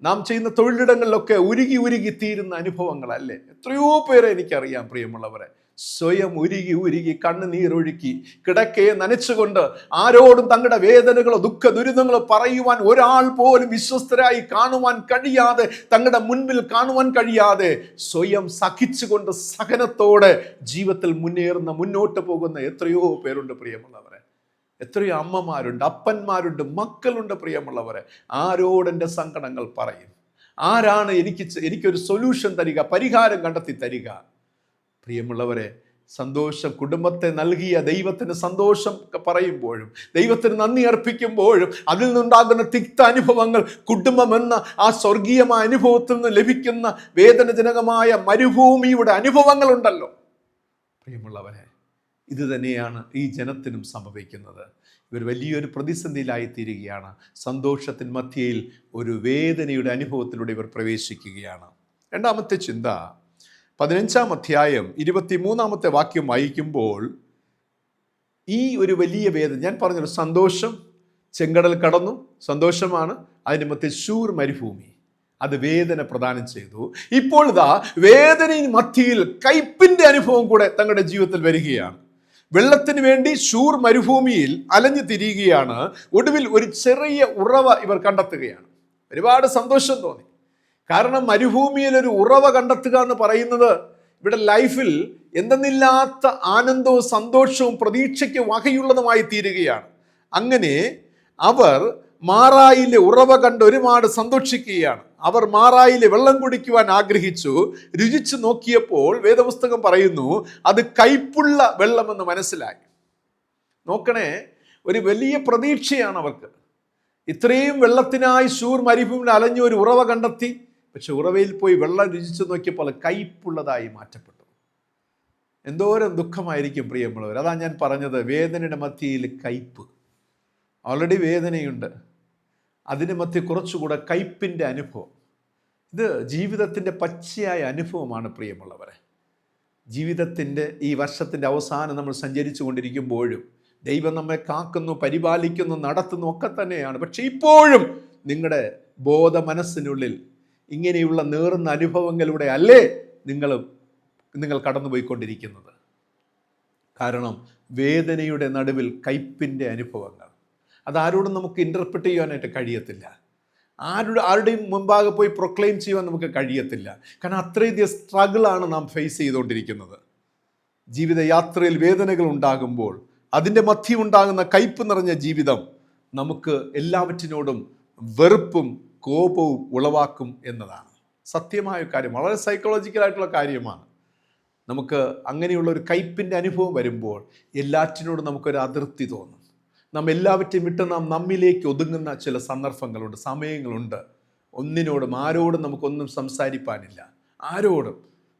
നാം ചെയ്യുന്ന തൊഴിലിടങ്ങളിലൊക്കെ ഉരുകി തീരുന്ന അനുഭവങ്ങളല്ലേ. എത്രയോ പേരെ എനിക്കറിയാം പ്രിയമുള്ളവരെ, സ്വയം ഉരുകി കണ്ണുനീരൊഴുക്കി കിടക്കയെ നനച്ചുകൊണ്ട് ആരോടും തങ്ങളുടെ വേദനകളോ ദുഃഖ ദുരിതങ്ങളോ പറയുവാൻ ഒരാൾ പോലും വിശ്വസ്തരായി കാണുവാൻ കഴിയാതെ, തങ്ങളുടെ മുൻപിൽ കാണുവാൻ കഴിയാതെ സ്വയം സഹിച്ചുകൊണ്ട് സഹനത്തോടെ ജീവിതത്തിൽ മുന്നോട്ട് പോകുന്ന എത്രയോ പേരുണ്ട് പ്രിയമുള്ളവരെ. എത്രയോ അമ്മമാരുണ്ട്, അപ്പന്മാരുണ്ട്, മക്കളുണ്ട് പ്രിയമുള്ളവരെ. ആരോടെൻ്റെ സങ്കടങ്ങൾ പറയും? ആരാണ് എനിക്കൊരു സൊല്യൂഷൻ തരിക, പരിഹാരം കണ്ടെത്തി തരിക? പ്രിയമുള്ളവരെ, സന്തോഷം കുടുംബത്തെ നൽകിയ ദൈവത്തിന് സന്തോഷം പറയുമ്പോഴും, ദൈവത്തിന് നന്ദി അർപ്പിക്കുമ്പോഴും അതിൽ നിന്നുണ്ടാകുന്ന തിക്ത അനുഭവങ്ങൾ, കുടുംബം എന്ന ആ സ്വർഗീയമായ അനുഭവത്തിൽ നിന്ന് ലഭിക്കുന്ന വേദനജനകമായ മരുഭൂമിയുടെ അനുഭവങ്ങളുണ്ടല്ലോ പ്രിയമുള്ളവരെ. ഇത് തന്നെയാണ് ഈ ജനത്തിനും സംഭവിക്കുന്നത്. ഇവർ വലിയൊരു പ്രതിസന്ധിയിലായി തീരുകയാണ്. സന്തോഷത്തിൻ മധ്യയിൽ ഒരു വേദനയുടെ അനുഭവത്തിലൂടെ ഇവർ പ്രവേശിക്കുകയാണ്. രണ്ടാമത്തെ ചിന്ത 15-ാം അധ്യായം 23-ാമത്തെ വാക്യം വായിക്കുമ്പോൾ ഈ ഒരു വലിയ വേദന, ഞാൻ പറഞ്ഞൊരു സന്തോഷം, ചെങ്കടൽ കടന്നു, സന്തോഷമാണ്. അതിൻ്റെ മധ്യ ശൂർ മരുഭൂമി, അത് വേദന പ്രദാനം ചെയ്തു. ഇപ്പോൾ ഇതാ വേദനയും മധ്യയിൽ കയ്പിൻ്റെ അനുഭവം കൂടെ തങ്ങളുടെ ജീവിതത്തിൽ വരികയാണ്. വെള്ളത്തിന് വേണ്ടി ശൂർ മരുഭൂമിയിൽ അലഞ്ഞു തിരിയുകയാണ്. ഒടുവിൽ ഒരു ചെറിയ ഉറവ ഇവർ കണ്ടെത്തുകയാണ്. ഒരുപാട് സന്തോഷം തോന്നി. കാരണം മരുഭൂമിയിൽ ഒരു ഉറവ കണ്ടെത്തുക എന്ന് പറയുന്നത് ഇവിടെ ലൈഫിൽ എന്തെന്നില്ലാത്ത ആനന്ദവും സന്തോഷവും പ്രതീക്ഷയ്ക്ക് വകയുള്ളതുമായി തീരുകയാണ്. അങ്ങനെ അവർ മാറായിലെ ഉറവ കണ്ട് ഒരുപാട് സന്തോഷിക്കുകയാണ്. അവർ മാറായിലെ വെള്ളം കുടിക്കുവാൻ ആഗ്രഹിച്ചു. രുചിച്ചു നോക്കിയപ്പോൾ വേദപുസ്തകം പറയുന്നു അത് കയ്പുള്ള വെള്ളമെന്ന് മനസ്സിലായി. നോക്കണേ, ഒരു വലിയ പ്രതീക്ഷയാണ് അവർക്ക്. ഇത്രയും വെള്ളത്തിനായി ശൂർ മരുഭൂമിയിൽ അലഞ്ഞു ഒരു ഉറവ കണ്ടെത്തി. പക്ഷെ ഉറവയിൽ പോയി വെള്ളം രുചിച്ചു നോക്കിയപ്പോൾ കയ്പുള്ളതായി മാറ്റപ്പെട്ടു. എന്തോരം ദുഃഖമായിരിക്കും പ്രിയമുള്ളവർ. അതാ ഞാൻ പറഞ്ഞത്, വേദനയുടെ മധ്യയിൽ കയ്പ്. ഓൾറെഡി വേദനയുണ്ട്, അതിന് മധ്യ കുറച്ചുകൂടെ കയ്പിൻ്റെ അനുഭവം. ഇത് ജീവിതത്തിൻ്റെ പച്ചയായ അനുഭവമാണ് പ്രിയമുള്ളവരെ. ജീവിതത്തിൻ്റെ ഈ വർഷത്തിൻ്റെ അവസാനം നമ്മൾ സഞ്ചരിച്ചു കൊണ്ടിരിക്കുമ്പോഴും ദൈവം നമ്മെ കാക്കുന്നു, പരിപാലിക്കുന്നു, നടത്തുന്നു ഒക്കെ തന്നെയാണ്. പക്ഷെ ഇപ്പോഴും നിങ്ങളുടെ ബോധ മനസ്സിനുള്ളിൽ ഇങ്ങനെയുള്ള നേർന്ന അനുഭവങ്ങളിലൂടെ അല്ലേ നിങ്ങൾ കടന്നുപോയിക്കൊണ്ടിരിക്കുന്നത്. കാരണം വേദനയുടെ നടുവിൽ കയ്പിൻ്റെ അനുഭവങ്ങൾ, അതാരോടും നമുക്ക് ഇൻ്റർപ്രറ്റ് ചെയ്യാനായിട്ട് കഴിയത്തില്ല. ആരുടെയും മുമ്പാകെ പോയി പ്രൊക്ലെയിം ചെയ്യുവാൻ നമുക്ക് കഴിയത്തില്ല. കാരണം അത്രയധികം സ്ട്രഗിളാണ് നാം ഫേസ് ചെയ്തുകൊണ്ടിരിക്കുന്നത്. ജീവിതയാത്രയിൽ വേദനകൾ ഉണ്ടാകുമ്പോൾ അതിൻ്റെ മധ്യം ഉണ്ടാകുന്ന കയ്പ് നിറഞ്ഞ ജീവിതം നമുക്ക് എല്ലാവറ്റിനോടും വെറുപ്പും കോപവും ഉളവാക്കും എന്നതാണ് സത്യമായ കാര്യം. വളരെ സൈക്കോളജിക്കലായിട്ടുള്ള കാര്യമാണ്. നമുക്ക് അങ്ങനെയുള്ള ഒരു കയ്പിൻ്റെ അനുഭവം വരുമ്പോൾ എല്ലാറ്റിനോടും നമുക്കൊരു അതിർത്തി തോന്നും. നാം എല്ലാവറ്റെയും വിട്ട് നാം നമ്മിലേക്ക് ഒതുങ്ങുന്ന ചില സന്ദർഭങ്ങളുണ്ട്, സമയങ്ങളുണ്ട്. ഒന്നിനോടും ആരോടും നമുക്കൊന്നും സംസാരിപ്പാനില്ല, ആരോടും.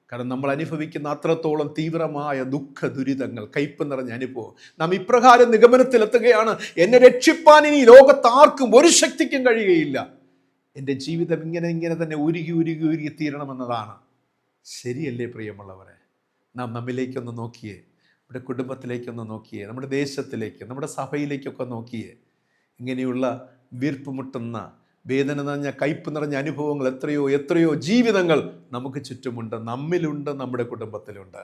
കാരണം നമ്മൾ അനുഭവിക്കുന്ന അത്രത്തോളം തീവ്രമായ ദുഃഖ ദുരിതങ്ങൾ, കയ്പ് നിറഞ്ഞ അനുഭവം. നാം ഇപ്രകാരം നിഗമനത്തിലെത്തുകയാണ്, എന്നെ രക്ഷിപ്പാൻ ഇനി ലോകത്ത് ആർക്കും ഒരു ശക്തിക്കും കഴിയുകയില്ല. എൻ്റെ ജീവിതം ഇങ്ങനെ തന്നെ ഉരുകി തീരണമെന്നതാണ്. ശരിയല്ലേ പ്രിയമുള്ളവരെ? നാം നമ്മിലേക്കൊന്ന് നോക്കിയേ, നമ്മുടെ കുടുംബത്തിലേക്കൊന്ന് നോക്കിയേ, നമ്മുടെ ദേശത്തിലേക്ക്, നമ്മുടെ സഭയിലേക്കൊക്കെ നോക്കിയേ. ഇങ്ങനെയുള്ള വീർപ്പുമുട്ടുന്ന വേദന നിറഞ്ഞ കയ്പ് നിറഞ്ഞ അനുഭവങ്ങൾ എത്രയോ ജീവിതങ്ങൾ നമുക്ക് ചുറ്റുമുണ്ട്, നമ്മിലുണ്ട്, നമ്മുടെ കുടുംബത്തിലുണ്ട്.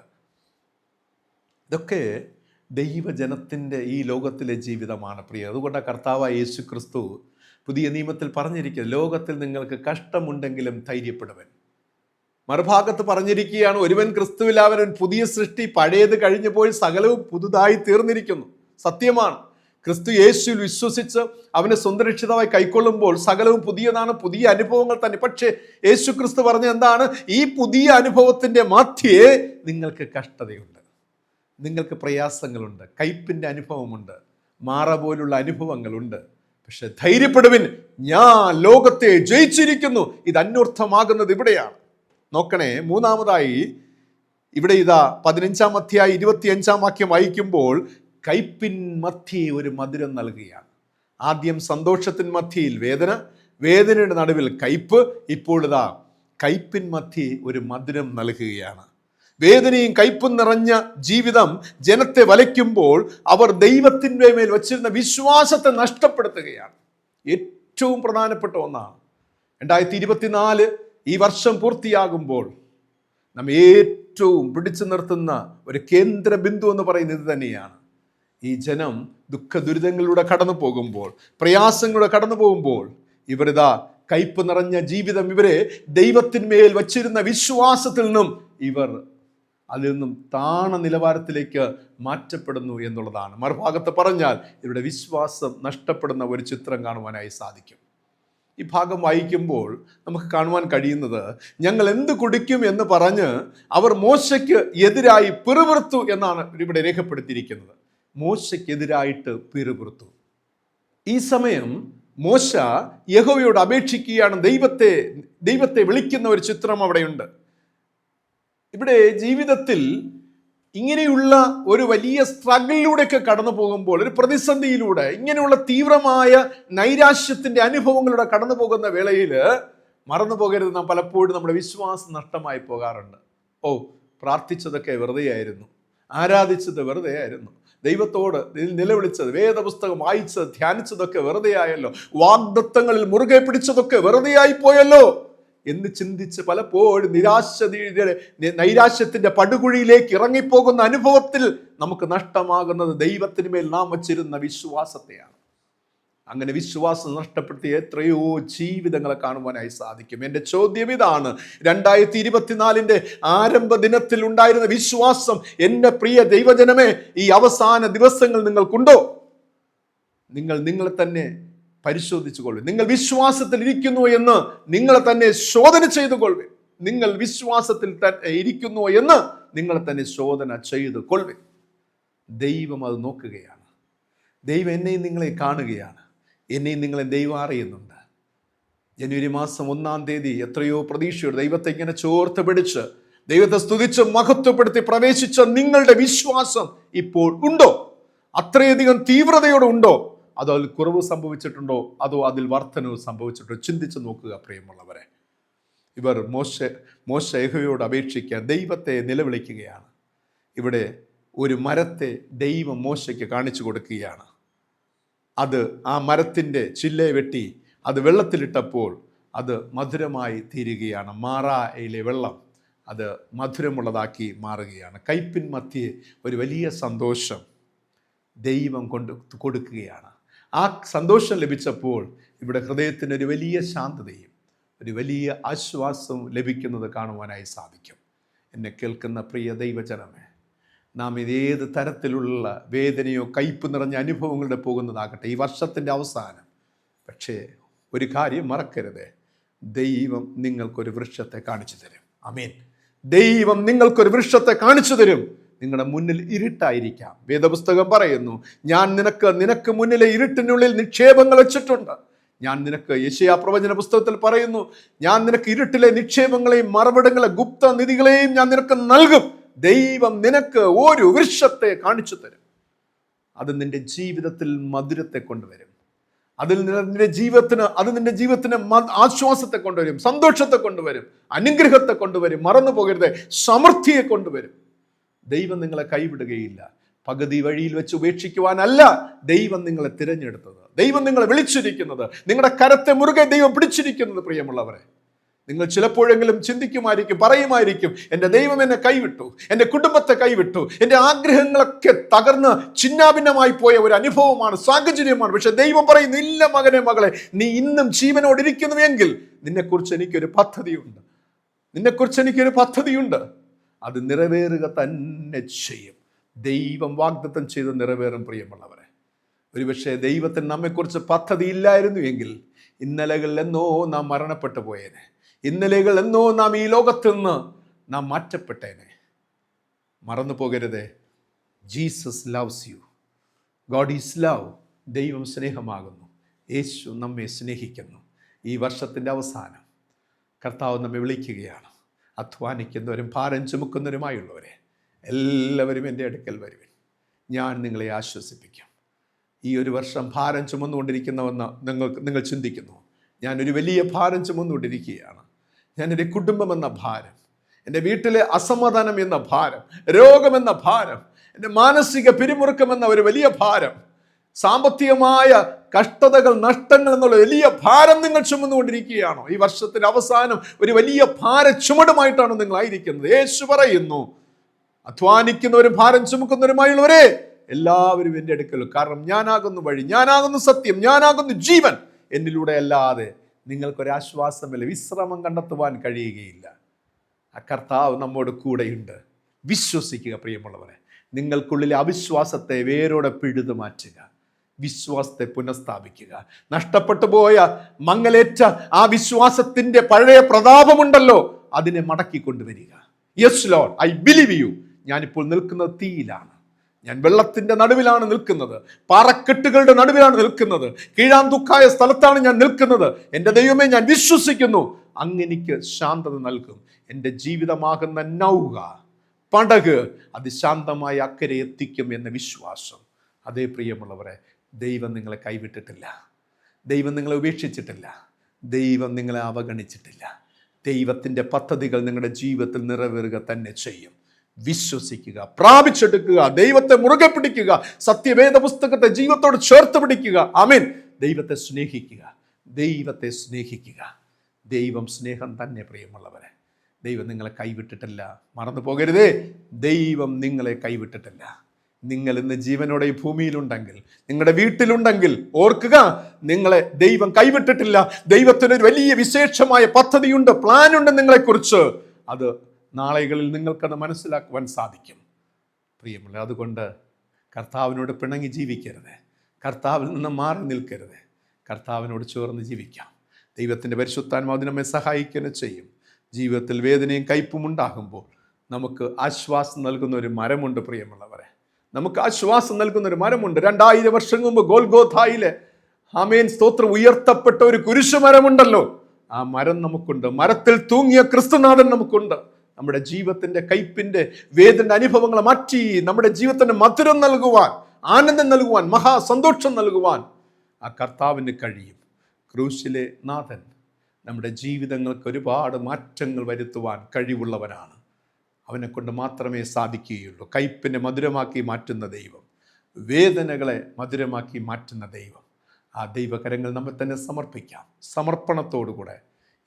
ഇതൊക്കെ ദൈവജനത്തിൻ്റെ ഈ ലോകത്തിലെ ജീവിതമാണ് പ്രിയ. അതുകൊണ്ടാണ് കർത്താവായ യേശു ക്രിസ്തു പുതിയ നിയമത്തിൽ പറഞ്ഞിരിക്കുന്നത്, ലോകത്തിൽ നിങ്ങൾക്ക് കഷ്ടമുണ്ടെങ്കിലും ധൈര്യപ്പെടുവൻ. മറുഭാഗത്ത് പറഞ്ഞിരിക്കുകയാണ്, ഒരുവൻ ക്രിസ്തുവിൽ അവൻ പുതിയ സൃഷ്ടി, പഴയത് കഴിഞ്ഞു പോയി സകലവും പുതുതായി തീർന്നിരിക്കുന്നു. സത്യമാണ്. ക്രിസ്തു യേശുവിൽ വിശ്വസിച്ച് അവനെ സ്വന്തം രക്ഷിതാവായി കൈക്കൊള്ളുമ്പോൾ സകലവും പുതിയതാണ്, പുതിയ അനുഭവങ്ങൾ തന്നെ. പക്ഷേ യേശു ക്രിസ്തു പറഞ്ഞ എന്താണ്? ഈ പുതിയ അനുഭവത്തിൻ്റെ മധ്യേ നിങ്ങൾക്ക് കഷ്ടതയുണ്ട്, നിങ്ങൾക്ക് പ്രയാസങ്ങളുണ്ട്, കയ്പിൻ്റെ അനുഭവമുണ്ട്, മാറ പോലുള്ള അനുഭവങ്ങളുണ്ട്. പക്ഷെ ധൈര്യപ്പെടുവിൻ, ഞാൻ ലോകത്തെ ജയിച്ചിരിക്കുന്നു. ഇത് അന്വർത്ഥമാകുന്നത് ഇവിടെയാണ്. നോക്കണേ, മൂന്നാമതായി ഇവിടെ ഇതാ 15-ാം അധ്യായം 25-ാം വാക്യം വായിക്കുമ്പോൾ കയ്പിൻ മധ്യേ ഒരു മധുരം നൽകുകയാണ്. ആദ്യം സന്തോഷത്തിൻ മധ്യയിൽ വേദന, വേദനയുടെ നടുവിൽ കയ്പ്, ഇപ്പോൾ ഇതാ കയ്പിൻ മധ്യേ ഒരു മധുരം നൽകുകയാണ്. വേദനയും കയ്പും നിറഞ്ഞ ജീവിതം ജനത്തെ വലയ്ക്കുമ്പോൾ അവർ ദൈവത്തിൻ്റെ മേൽ വച്ചിരുന്ന വിശ്വാസത്തെ നഷ്ടപ്പെടുത്തുകയാണ്. ഏറ്റവും പ്രധാനപ്പെട്ട ഒന്നാണ്. 2024 ഈ വർഷം പൂർത്തിയാകുമ്പോൾ നാം ഏറ്റവും പിടിച്ചു നിർത്തുന്ന ഒരു കേന്ദ്ര ബിന്ദു എന്ന് പറയുന്നത് ഇത് തന്നെയാണ്. ഈ ജനം ദുഃഖ ദുരിതങ്ങളിലൂടെ കടന്നു പോകുമ്പോൾ, പ്രയാസങ്ങളിലൂടെ കടന്നു പോകുമ്പോൾ, ഇവരിതാ കയ്പ് നിറഞ്ഞ ജീവിതം ഇവരെ ദൈവത്തിന്മേൽ വച്ചിരുന്ന വിശ്വാസത്തിൽ നിന്നും ഇവർ അതിൽ നിന്നും താണ നിലവാരത്തിലേക്ക് മാറ്റപ്പെടുന്നു എന്നുള്ളതാണ്. മറുഭാഗത്ത് പറഞ്ഞാൽ ഇവരുടെ വിശ്വാസം നഷ്ടപ്പെടുന്ന ഒരു ചിത്രം കാണുവാനായി സാധിക്കും. ഈ ഭാഗം വായിക്കുമ്പോൾ നമുക്ക് കാണുവാൻ കഴിയുന്നത്, ഞങ്ങൾ എന്ത് കുടിക്കും എന്ന് പറഞ്ഞ് അവർ മോശയ്ക്ക് എതിരായി പിറുപിറുത്തു എന്നാണ് ഇവിടെ രേഖപ്പെടുത്തിയിരിക്കുന്നത്. മോശയ്ക്കെതിരായിട്ട് പിറുപിറുത്തു. ഈ സമയം മോശ യഹോവയോട് അപേക്ഷിക്കുകയാണ്. ദൈവത്തെ വിളിക്കുന്ന ഒരു ചിത്രം അവിടെയുണ്ട്. ഇവിടെ ജീവിതത്തിൽ ഇങ്ങനെയുള്ള ഒരു വലിയ സ്ട്രഗിളിലൂടെയൊക്കെ കടന്നു പോകുമ്പോൾ, ഒരു പ്രതിസന്ധിയിലൂടെ, ഇങ്ങനെയുള്ള തീവ്രമായ നൈരാശ്യത്തിന്റെ അനുഭവങ്ങളിലൂടെ കടന്നു പോകുന്ന വേളയിൽ മറന്നു പോകരുത്, നാം പലപ്പോഴും നമ്മുടെ വിശ്വാസം നഷ്ടമായി പോകാറുണ്ട്. പ്രാർത്ഥിച്ചതൊക്കെ വെറുതെ ആയിരുന്നു, ആരാധിച്ചത് വെറുതെ ആയിരുന്നു, ദൈവത്തോട് നിലവിളിച്ചത്, വേദപുസ്തകം വായിച്ചത്, ധ്യാനിച്ചതൊക്കെ വെറുതെ ആയല്ലോ, വാഗ്ദത്തങ്ങളിൽ മുറുകെ പിടിച്ചതൊക്കെ വെറുതെ ആയി പോയല്ലോ എന്ന് ചിന്തിച്ച് പലപ്പോഴും നൈരാശ്യത്തിന്റെ പടുകുഴിയിലേക്ക് ഇറങ്ങിപ്പോകുന്ന അനുഭവത്തിൽ നമുക്ക് നഷ്ടമാകുന്നത് ദൈവത്തിന് മേൽ നാം വച്ചിരുന്ന വിശ്വാസത്തെയാണ്. അങ്ങനെ വിശ്വാസം നഷ്ടപ്പെടുത്തിയ എത്രയോ ജീവിതങ്ങളെ കാണുവാനായി സാധിക്കും. എൻ്റെ ചോദ്യം ഇതാണ്, 2024 ആരംഭ ദിനത്തിൽ ഉണ്ടായിരുന്ന വിശ്വാസം എൻ്റെ പ്രിയ ദൈവജനമേ ഈ അവസാന ദിവസങ്ങൾ നിങ്ങൾക്കുണ്ടോ? നിങ്ങളെ തന്നെ പരിശോധിച്ചു കൊള്ളുവിൻ. നിങ്ങൾ വിശ്വാസത്തിൽ ഇരിക്കുന്നു എന്ന് നിങ്ങളെ തന്നെ ശോധന ചെയ്തു കൊള്ളുവിൻ. നിങ്ങൾ വിശ്വാസത്തിൽ ഇരിക്കുന്നു എന്ന് നിങ്ങളെ തന്നെ ശോധന ചെയ്തു കൊള്ളുവിൻ. ദൈവം അത് നോക്കുകയാണ്. ദൈവം എന്നെയും നിങ്ങളെ കാണുകയാണ്. എന്നെയും നിങ്ങളെ ദൈവം അറിയുന്നുണ്ട്. ജനുവരി മാസം 1-ാം തീയതി എത്രയോ പ്രതീക്ഷയോടെ ദൈവത്തെ ഇങ്ങനെ ചോർത്ത് പിടിച്ച് ദൈവത്തെ സ്തുതിച്ച് മഹത്വപ്പെടുത്തി പ്രവേശിച്ച നിങ്ങളുടെ വിശ്വാസം ഇപ്പോൾ ഉണ്ടോ? അത്രയധികം തീവ്രതയോടെ ഉണ്ടോ? അതോ അതിൽ കുറവ് സംഭവിച്ചിട്ടുണ്ടോ? അതോ അതിൽ വർധനവ് സംഭവിച്ചിട്ടുണ്ടോ? ചിന്തിച്ച് നോക്കുക പ്രിയമുള്ളവരെ. ഇവർ മോശ യഹോവയോട് അപേക്ഷിക്കാൻ ദൈവത്തെ നിലവിളിക്കുകയാണ്. ഇവിടെ ഒരു മരത്തെ ദൈവം മോശയ്ക്ക് കാണിച്ചു കൊടുക്കുകയാണ്. ആ മരത്തിൻ്റെ ചില്ലയെ വെട്ടി അത് വെള്ളത്തിലിട്ടപ്പോൾ അത് മധുരമായി തീരുകയാണ്. മാറായിലെ വെള്ളം അത് മധുരമുള്ളതാക്കി മാറുകയാണ്. കയ്പിൻ മധ്യേ ഒരു വലിയ സന്തോഷം ദൈവം കൊടുക്കുകയാണ്. ആ സന്തോഷം ലഭിച്ചപ്പോൾ ഇവിടെ ഹൃദയത്തിന് ഒരു വലിയ ശാന്തതയും ഒരു വലിയ ആശ്വാസവും ലഭിക്കുന്നത് കാണുവാനായി സാധിക്കും. എന്നെ കേൾക്കുന്ന പ്രിയ ദൈവജനമേ, നാം ഇതേത് തരത്തിലുള്ള വേദനയോ കയ്പ് നിറഞ്ഞ അനുഭവങ്ങളുടെ പോകുന്നതാകട്ടെ ഈ വർഷത്തിൻ്റെ അവസാനം, പക്ഷേ ഒരു കാര്യം മറക്കരുത്, ദൈവം നിങ്ങൾക്കൊരു വൃക്ഷത്തെ കാണിച്ചു തരും. ആമേൻ. ദൈവം നിങ്ങൾക്കൊരു വൃക്ഷത്തെ കാണിച്ചു തരും. നിങ്ങളുടെ മുന്നിൽ ഇരുട്ടായിരിക്കാം. വേദപുസ്തകം പറയുന്നു, ഞാൻ നിനക്ക് മുന്നിലെ ഇരുട്ടിനുള്ളിൽ നിക്ഷേപങ്ങൾ വെച്ചിട്ടുണ്ട്. ഞാൻ നിനക്ക്, യെശയ്യാ പ്രവചന പുസ്തകത്തിൽ പറയുന്നു, ഞാൻ നിനക്ക് ഇരുട്ടിലെ നിക്ഷേപങ്ങളെയും മറവിടങ്ങളെ ഗുപ്ത നിധികളെയും ഞാൻ നിനക്ക് നൽകും. ദൈവം നിനക്ക് ഒരു വൃക്ഷത്തെ കാണിച്ചു തരും. അത് നിന്റെ ജീവിതത്തിൽ മധുരത്തെ കൊണ്ടുവരും. അത് നിന്റെ ജീവിതത്തിന് ആശ്വാസത്തെ കൊണ്ടുവരും, സന്തോഷത്തെ കൊണ്ടുവരും, അനുഗ്രഹത്തെ കൊണ്ടുവരും. മറന്നു പോകരുത്, സമൃദ്ധിയെ കൊണ്ടുവരും. ദൈവം നിങ്ങളെ കൈവിടുകയില്ല. പകുതി വഴിയിൽ വെച്ച് ഉപേക്ഷിക്കുവാനല്ല ദൈവം നിങ്ങളെ തിരഞ്ഞെടുത്തത്, ദൈവം നിങ്ങളെ വിളിച്ചിരിക്കുന്നത്, നിങ്ങളുടെ കരത്തെ മുറുകെ ദൈവം പിടിച്ചിരിക്കുന്നത്. പ്രിയമുള്ളവരെ, നിങ്ങൾ ചിലപ്പോഴെങ്കിലും ചിന്തിക്കുമായിരിക്കും, പറയുമായിരിക്കും, എൻ്റെ ദൈവം എന്നെ കൈവിട്ടു, എൻ്റെ കുടുംബത്തെ കൈവിട്ടു, എൻ്റെ ആഗ്രഹങ്ങളൊക്കെ തകർന്ന് ചിന്നാഭിന്നമായി പോയ ഒരു അനുഭവമാണ്, സാഹചര്യമാണ്. പക്ഷെ ദൈവം പറയുന്നു, ഇല്ല മകനെ, മകളെ, നീ ഇന്നും ജീവനോടിരിക്കുന്നുവെങ്കിൽ നിന്നെക്കുറിച്ച് എനിക്കൊരു പദ്ധതിയുണ്ട്. അത് നിറവേറുക തന്നെ ചെയ്യും. ദൈവം വാഗ്ദത്തം ചെയ്ത് നിറവേറും. പ്രിയമുള്ളവരെ, ഒരുപക്ഷെ ദൈവത്തിന് നമ്മെക്കുറിച്ച് പദ്ധതി ഇല്ലായിരുന്നു എങ്കിൽ ഇന്നലകളിൽ എന്നോ നാം മരണപ്പെട്ടു പോയേനെ. ഇന്നലകൾ എന്നോ നാം ഈ ലോകത്തിൽ നിന്ന് നാം മാറ്റപ്പെട്ടേനെ. മറന്നു പോകരുതേ, Jesus loves you. God is love. ദൈവം സ്നേഹമാകുന്നു. യേശു നമ്മെ സ്നേഹിക്കുന്നു. ഈ വർഷത്തിൻ്റെ അവസാനം കർത്താവ് നമ്മെ വിളിക്കുകയാണ്. അധ്വാനിക്കുന്നവരും ഭാരം ചുമക്കുന്നവരുമായുള്ളവരെ എല്ലാവരും എൻ്റെ അടുക്കൽ വരുവിൻ, ഞാൻ നിങ്ങളെ ആശ്വസിപ്പിക്കും. ഈ ഒരു വർഷം ഭാരം ചുമന്നുകൊണ്ടിരിക്കുന്നവെന്ന് നിങ്ങൾ ചിന്തിക്കുന്നു. ഞാനൊരു വലിയ ഭാരം ചുമന്നുകൊണ്ടിരിക്കുകയാണ്. ഞാനെൻ്റെ കുടുംബം എന്ന ഭാരം, എൻ്റെ വീട്ടിലെ അസമാധാനം എന്ന ഭാരം, രോഗമെന്ന ഭാരം, എൻ്റെ മാനസിക പിരിമുറുക്കം എന്ന ഒരു വലിയ ഭാരം, സാമ്പത്തികമായ കഷ്ടതകൾ, നഷ്ടങ്ങൾ എന്നുള്ള വലിയ ഭാരം നിങ്ങൾ ചുമന്നുകൊണ്ടിരിക്കുകയാണോ? ഈ വർഷത്തിന്റെ അവസാനം ഒരു വലിയ ഭാര ചുമടുമായിട്ടാണ് നിങ്ങൾ ആയിരിക്കുന്നത്. യേശു പറയുന്നു, അധ്വാനിക്കുന്നവരും ഭാരം ചുമക്കുന്നവരുമായുള്ളവരെ എല്ലാവരും എൻ്റെ അടുക്കൽ, കാരണം ഞാനാകുന്നു വഴി, ഞാനാകുന്നു സത്യം, ഞാനാകുന്നു ജീവൻ, എന്നിലൂടെ അല്ലാതെ നിങ്ങൾക്കൊരാശ്വാസമില്ല, വിശ്രമം കണ്ടെത്തുവാൻ കഴിയുകയില്ല. ആ കർത്താവ് നമ്മോട് കൂടെയുണ്ട്. വിശ്വസിക്കുക പ്രിയമുള്ളവരെ. നിങ്ങൾക്കുള്ളിലെ അവിശ്വാസത്തെ വേരോടെ പിഴുതു മാറ്റുക, വിശ്വാസത്തെ പുനഃസ്ഥാപിക്കുക. നഷ്ടപ്പെട്ടു പോയ, മങ്ങലേറ്റ ആ വിശ്വാസത്തിന്റെ പഴയ പ്രതാപമുണ്ടല്ലോ, അതിനെ മടക്കി കൊണ്ടുവരിക. Yes Lord, I believe you. ഞാനിപ്പോൾ നിൽക്കുന്നത് തീയിലാണ്, ഞാൻ വെള്ളത്തിന്റെ നടുവിലാണ് നിൽക്കുന്നത്, പാറക്കെട്ടുകളുടെ നടുവിലാണ് നിൽക്കുന്നത്, കീഴാന്തുക്കായ സ്ഥലത്താണ് ഞാൻ നിൽക്കുന്നത്. എൻ്റെ ദൈവമേ, ഞാൻ വിശ്വസിക്കുന്നു, അങ്ങെനിക്ക് ശാന്തത നൽകും. എൻ്റെ ജീവിതമാകുന്ന നൗക പടക് അത് ശാന്തമായി അക്കരെ എത്തിക്കും എന്ന വിശ്വാസം. അതേ പ്രിയമുള്ളവരെ, ദൈവം നിങ്ങളെ കൈവിട്ടിട്ടില്ല, ദൈവം നിങ്ങളെ ഉപേക്ഷിച്ചിട്ടില്ല, ദൈവം നിങ്ങളെ അവഗണിച്ചിട്ടില്ല. ദൈവത്തിൻ്റെ പദ്ധതികൾ നിങ്ങളുടെ ജീവിതത്തിൽ നിറവേറുക തന്നെ ചെയ്യും. വിശ്വസിക്കുക, പ്രാപിച്ചെടുക്കുക, ദൈവത്തെ മുറുകെ പിടിക്കുക, സത്യവേദ പുസ്തകത്തെ ജീവിതത്തോട് ചേർത്ത് പിടിക്കുക. ആമേൻ. ദൈവത്തെ സ്നേഹിക്കുക, ദൈവത്തെ സ്നേഹിക്കുക. ദൈവം സ്നേഹം തന്നെ പ്രിയമുള്ളവരെ. ദൈവം നിങ്ങളെ കൈവിട്ടിട്ടില്ല, മറന്നു പോകരുതേ. ദൈവം നിങ്ങളെ കൈവിട്ടിട്ടില്ല. നിങ്ങൾ ഇന്ന് ജീവനോടെ ഈ ഭൂമിയിലുണ്ടെങ്കിൽ, നിങ്ങളുടെ വീട്ടിലുണ്ടെങ്കിൽ ഓർക്കുക, നിങ്ങളെ ദൈവം കൈവിട്ടിട്ടില്ല. ദൈവത്തിനൊരു വലിയ വിശേഷമായ പദ്ധതിയുണ്ട്, പ്ലാനുണ്ട് നിങ്ങളെക്കുറിച്ച്. അത് നാളുകളിൽ നിങ്ങൾക്കത് മനസ്സിലാക്കുവാൻ സാധിക്കും പ്രിയമുള്ള. അതുകൊണ്ട് കർത്താവിനോട് പിണങ്ങി ജീവിക്കരുത്, കർത്താവിൽ നിന്ന് മാറി നിൽക്കരുത്, കർത്താവിനോട് ചേർന്ന് ജീവിക്കാം. ദൈവത്തിൻ്റെ പരിശുദ്ധാത്മാവ് നമ്മെ സഹായിക്കുകയും ചെയ്യും. ജീവിതത്തിൽ വേദനയും കയ്പും ഉണ്ടാകുമ്പോൾ നമുക്ക് ആശ്വാസം നൽകുന്ന ഒരു മരമുണ്ട് പ്രിയമുള്ളവരെ. നമുക്ക് ആശ്വാസം നൽകുന്ന ഒരു മരമുണ്ട്. 2000 വർഷം മുമ്പ് ഗോൽഗോഥായിലെ ആമേൻ സ്തോത്രം ഉയർത്തപ്പെട്ട ഒരു കുരിശുമരമുണ്ടല്ലോ. ആ മരം നമുക്കുണ്ട്. മരത്തിൽ തൂങ്ങിയ ക്രിസ്തുനാഥൻ നമുക്കുണ്ട്. നമ്മുടെ ജീവിതത്തിൻ്റെ കയ്പിൻ്റെ വേദന അനുഭവങ്ങളെ മാറ്റി നമ്മുടെ ജീവിതത്തിന് മധുരം നൽകുവാൻ, ആനന്ദം നൽകുവാൻ, മഹാസന്തോഷം നൽകുവാൻ ആ കർത്താവിന് കഴിയും. ക്രൂശിലെ നാഥൻ നമ്മുടെ ജീവിതങ്ങൾക്ക് ഒരുപാട് മാറ്റങ്ങൾ വരുത്തുവാൻ കഴിവുള്ളവനാണ്. അവനെ കൊണ്ട് മാത്രമേ സാധിക്കുകയുള്ളൂ. കയ്പിനെ മധുരമാക്കി മാറ്റുന്ന ദൈവം, വേദനകളെ മധുരമാക്കി മാറ്റുന്ന ദൈവം. ആ ദൈവകരങ്ങൾ നമ്മെ തന്നെ സമർപ്പിക്കാം. സമർപ്പണത്തോടുകൂടെ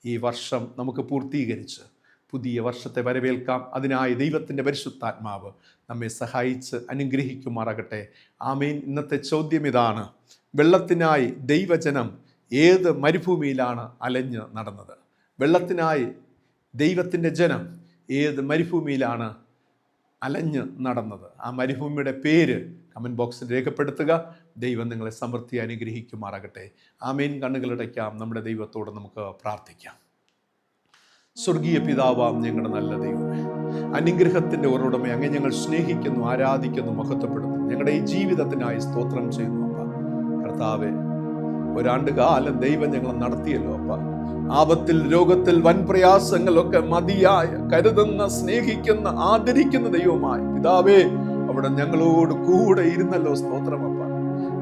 ഈ വർഷം നമുക്ക് പൂർത്തീകരിച്ച് പുതിയ വർഷത്തെ വരവേൽക്കാം. അതിനായി ദൈവത്തിൻ്റെ പരിശുദ്ധാത്മാവ് നമ്മെ സഹായിച്ച് അനുഗ്രഹിക്കുമാറാകട്ടെ. ആമേൻ. ഇന്നത്തെ ചോദ്യം ഇതാണ്: വെള്ളത്തിനായി ദൈവജനം ഏത് മരുഭൂമിയിലാണ് അലഞ്ഞ് നടന്നത്? വെള്ളത്തിനായി ദൈവത്തിൻ്റെ ജനം ഏത് മരുഭൂമിയിലാണ് അലഞ്ഞ് നടന്നത്? ആ മരുഭൂമിയുടെ പേര് കമൻറ്റ് ബോക്സിൽ രേഖപ്പെടുത്തുക. ദൈവം നിങ്ങളെ സമൃദ്ധി അനുഗ്രഹിക്കുമാറാകട്ടെ. ആമേൻ. കണ്ണുകളടയ്ക്കാം. നമ്മുടെ ദൈവത്തോട് നമുക്ക് പ്രാർത്ഥിക്കാം. സ്വർഗീയ പിതാവാം ഞങ്ങളുടെ നല്ല ദൈവമേ, അനുഗ്രഹത്തിൻ്റെ ഉറവിടമേ, അങ്ങ് ഞങ്ങൾ സ്നേഹിക്കുന്നു, ആരാധിക്കുന്നു, മഹത്വപ്പെടുന്നു. ഞങ്ങളുടെ ഈ ജീവിതത്തിനായി സ്തോത്രം ചെയ്യുന്നു അപ്പ. കർത്താവേ, ഒരാണ്ടുകാലം ദൈവം ഞങ്ങളെ നടത്തിയല്ലോ അപ്പ. ആപത്തിൽ, രോഗത്തിൽ, വൻ പ്രയാസങ്ങളൊക്കെ മതിയായ കരുതുന്ന, സ്നേഹിക്കുന്ന, ആദരിക്കുന്ന ദൈവമായി പിതാവേ, അവിടെ ഞങ്ങളോട് കൂടെ ഇരുന്നല്ലോ. സ്തോത്രമപ്പ.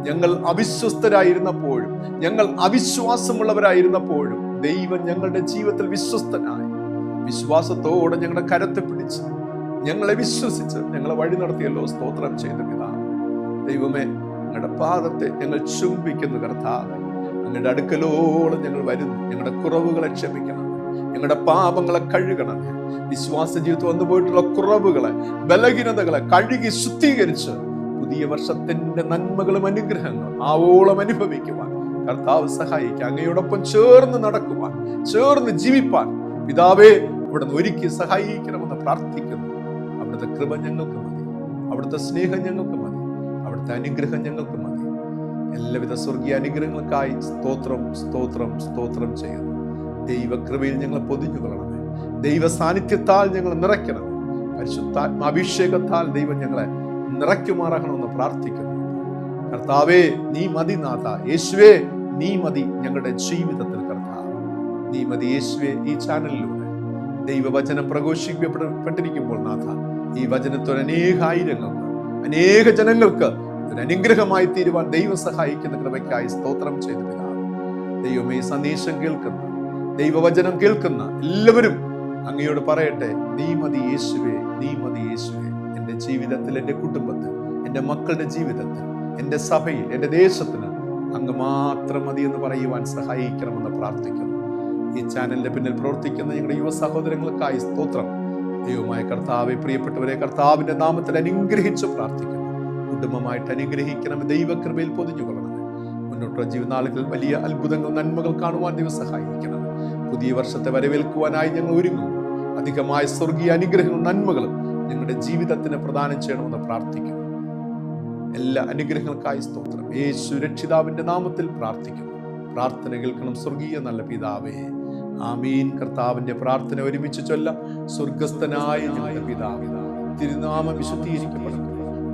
ഞങ്ങൾ അവിശ്വസ്തരായിരുന്നപ്പോഴും, ഞങ്ങൾ അവിശ്വാസമുള്ളവരായിരുന്നപ്പോഴും ദൈവം ഞങ്ങളുടെ ജീവിതത്തിൽ വിശ്വസ്തനായി, വിശ്വാസത്തോടെ ഞങ്ങളുടെ കരത്തെ പിടിച്ച്, ഞങ്ങളെ വിശ്വസിച്ച് ഞങ്ങളെ വഴി നടത്തിയല്ലോ. സ്തോത്രം ചെയ്ത പിതാവ് ദൈവമേ, ഞങ്ങളുടെ പാദത്തെ ഞങ്ങൾ ചുംബിക്കുന്നു. കർത്താവേ, അങ്ങയുടെ അടുക്കലോളം ഞങ്ങൾ വരുന്നു. ഞങ്ങളുടെ കുറവുകളെ ക്ഷമിക്കണം, ഞങ്ങളുടെ പാപങ്ങളെ കഴുകണം. വിശ്വാസ ജീവിതത്തിൽ വന്നു പോയിട്ടുള്ള കുറവുകളെ, ബലഹീനതകളെ കഴുകി ശുദ്ധീകരിച്ച് പുതിയ വർഷത്തിന്റെ നന്മകളും അനുഗ്രഹങ്ങളും ആവോളം അനുഭവിക്കുവാൻ കർത്താവ് സഹായിക്കുക. അങ്ങയോടൊപ്പം ചേർന്ന് നടക്കുവാൻ, ചേർന്ന് ജീവിപ്പാൻ പിതാവേ അവിടുന്ന് ഒരുക്കി സഹായിക്കണമെന്ന് പ്രാർത്ഥിക്കുന്നു. അവിടുത്തെ കൃപ ഞങ്ങൾക്ക് മതി, അവിടുത്തെ സ്നേഹം ഞങ്ങൾക്ക് മതി, അവിടുത്തെ അനുഗ്രഹം ഞങ്ങൾക്ക് മതി. എല്ലാവിധ സ്വർഗീയ അനുഗ്രഹങ്ങൾക്കായി സ്തോത്രം, സ്തോത്രം, സ്തോത്രം ചെയ്യുന്നു. ദൈവകൃപയിൽ ഞങ്ങളെ പൊതിഞ്ഞു കൊള്ളണമേ. ദൈവ സാന്നിധ്യത്താൽ ഞങ്ങൾ നിറയ്ക്കണമേ. പരിശുദ്ധാത്മാഭിഷേകത്താൽ ദൈവം ഞങ്ങളെ നിറയ്ക്കുമാറാകണമെന്ന് പ്രാർത്ഥിക്കുന്നു. കർത്താവേ, നീ മതി നാഥ. യേശുവേ, നീ മതി ഞങ്ങളുടെ ജീവിതത്തിൽ. കർത്താവ്, നീ മതി യേശുവേ. ഈ ചാനലിലൂടെ ദൈവവചനം പ്രഘോഷിക്കപ്പെട്ടിരിക്കുമ്പോൾ നാഥ, ഈ വചനത്തോടെ അനേകായിരങ്ങൾക്ക്, അനേക ജനങ്ങൾക്ക് ഒരു അനുഗ്രഹമായി തീരുവാൻ ദൈവം സഹായിക്കുന്ന കൃപയ്ക്കായി സ്തോത്രം ചെയ്തു പിതാവ്. ദൈവമേ, സന്ദേശം കേൾക്കുന്ന, ദൈവവചനം കേൾക്കുന്ന എല്ലാവരും അങ്ങയോട് പറയട്ടെ, നീ മതി യേശുവേ, നീ മതി യേശുവേ. എൻ്റെ ജീവിതത്തിൽ, എൻ്റെ കുടുംബത്തിൽ, എൻ്റെ മക്കളുടെ ജീവിതത്തിൽ, എൻ്റെ സഭയിൽ, എൻ്റെ ദേശത്തിന് അങ്ങ് മാത്രം മതി എന്ന് പറയുവാൻ സഹായിക്കണമെന്ന് പ്രാർത്ഥിക്കുന്നു. ഈ ചാനലിന്റെ പിന്നിൽ പ്രവർത്തിക്കുന്ന ഞങ്ങളുടെ യുവ സഹോദരങ്ങൾക്കായി സ്തോത്രം. ദൈവമായ കർത്താവെ, പ്രിയപ്പെട്ടവരെ കർത്താവിന്റെ നാമത്തിൽ അനുഗ്രഹിച്ച് പ്രാർത്ഥിക്കുന്നു. കുടുംബമായിട്ട് അനുഗ്രഹിക്കണം, ദൈവകൃപയിൽ പൊതിഞ്ഞുകൊള്ളണം. മുന്നോട്ടുള്ള ജീവിതനാളുകളിൽ വലിയ അത്ഭുതങ്ങൾ, നന്മകൾ കാണുവാൻ ദൈവം സഹായിക്കണം. പുതിയ വർഷത്തെ വരവേൽക്കുവാനായി ഞങ്ങൾ ഒരുങ്ങും. അധികമായ സ്വർഗീയ അനുഗ്രഹങ്ങളും നന്മകളും ഞങ്ങളുടെ ജീവിതത്തിന് പ്രദാനം ചെയ്യണമെന്ന് പ്രാർത്ഥിക്കുന്നു. എല്ലാ അനുഗ്രഹങ്ങൾക്കായി സ്തോത്രം. യേശു രക്ഷിതാവിന്റെ നാമത്തിൽ പ്രാർത്ഥിക്കുന്നു. പ്രാർത്ഥന കേൾക്കണം സ്വർഗീയ നല്ല പിതാവേ, ആമീൻ. കർത്താവിന്റെ പ്രാർത്ഥന ഒരുമിച്ച് ചൊല്ലാം. സ്വർഗസ്ഥനായ ഞങ്ങളുടെ പിതാവേ, തിരുനാമം വിശുദ്ധീകരിക്കപ്പെടണം,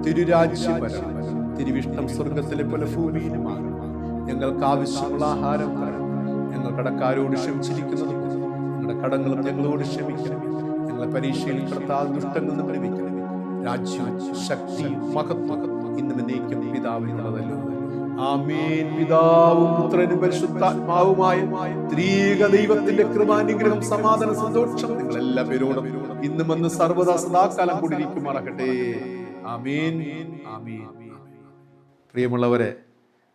തിരുരാജ്യം വരണം, തിരുവിഷ്ടം സ്വർഗത്തിലെ പോലെ ഭൂമിയിലുമാകണം. ഞങ്ങൾക്ക് ആവശ്യമുള്ള ആഹാരം തരണം. ഞങ്ങൾ കടക്കാരോട് ക്ഷമിച്ചിരിക്കുന്നത് ഞങ്ങളുടെ കടങ്ങളും ഞങ്ങളോട് ക്ഷമിക്കണം. ഞങ്ങളെ പരീക്ഷയിൽ കർത്താവ് ദുഷ്ടങ്ങളിൽ നിന്ന് വിടുവിക്കണം. രാജ്യവും ശക്തിയും മഹത്വം ഇന്നും എന്നേക്കും പിതാവിനുള്ളതല്ലോ. ആമേൻ. പിതാവും പുത്രനും പരിശുദ്ധാത്മാവുമായ ത്രിയേക ദൈവത്തിന്റെ കൃപാനുഗ്രഹം, സമാധാന, സന്തോഷം നിങ്ങൾ എല്ലാ പേരോടും ഇന്നും അന്ന് സർവ്വദാ സദാകാലം കൂടിയിരിക്കുമാറാകട്ടെ. ആമേൻ, ആമേൻ. പ്രിയമുള്ളവരെ,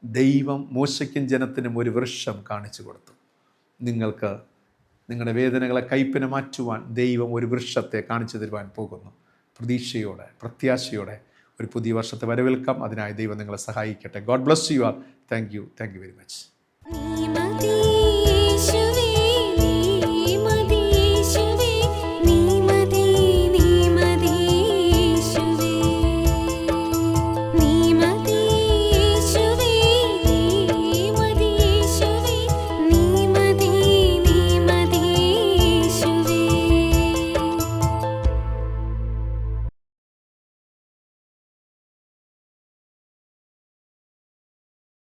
ദൈവം മോശയ്ക്കും ജനത്തിനും ഒരു വൃക്ഷം കാണിച്ചു കൊടുത്തു. നിങ്ങൾക്ക് നിങ്ങളുടെ വേദനകളെ കയ്പിനെ മാറ്റുവാൻ ദൈവം ഒരു വൃക്ഷത്തെ കാണിച്ചു തരുവാൻ പോകുന്നു. പ്രതീക്ഷയോടെ, പ്രത്യാശയോടെ ഒരു പുതിയ വർഷത്തെ വരവേൽക്കാം. അതിനായി ദൈവം നിങ്ങളെ സഹായിക്കട്ടെ. God bless you all. Thank you very much.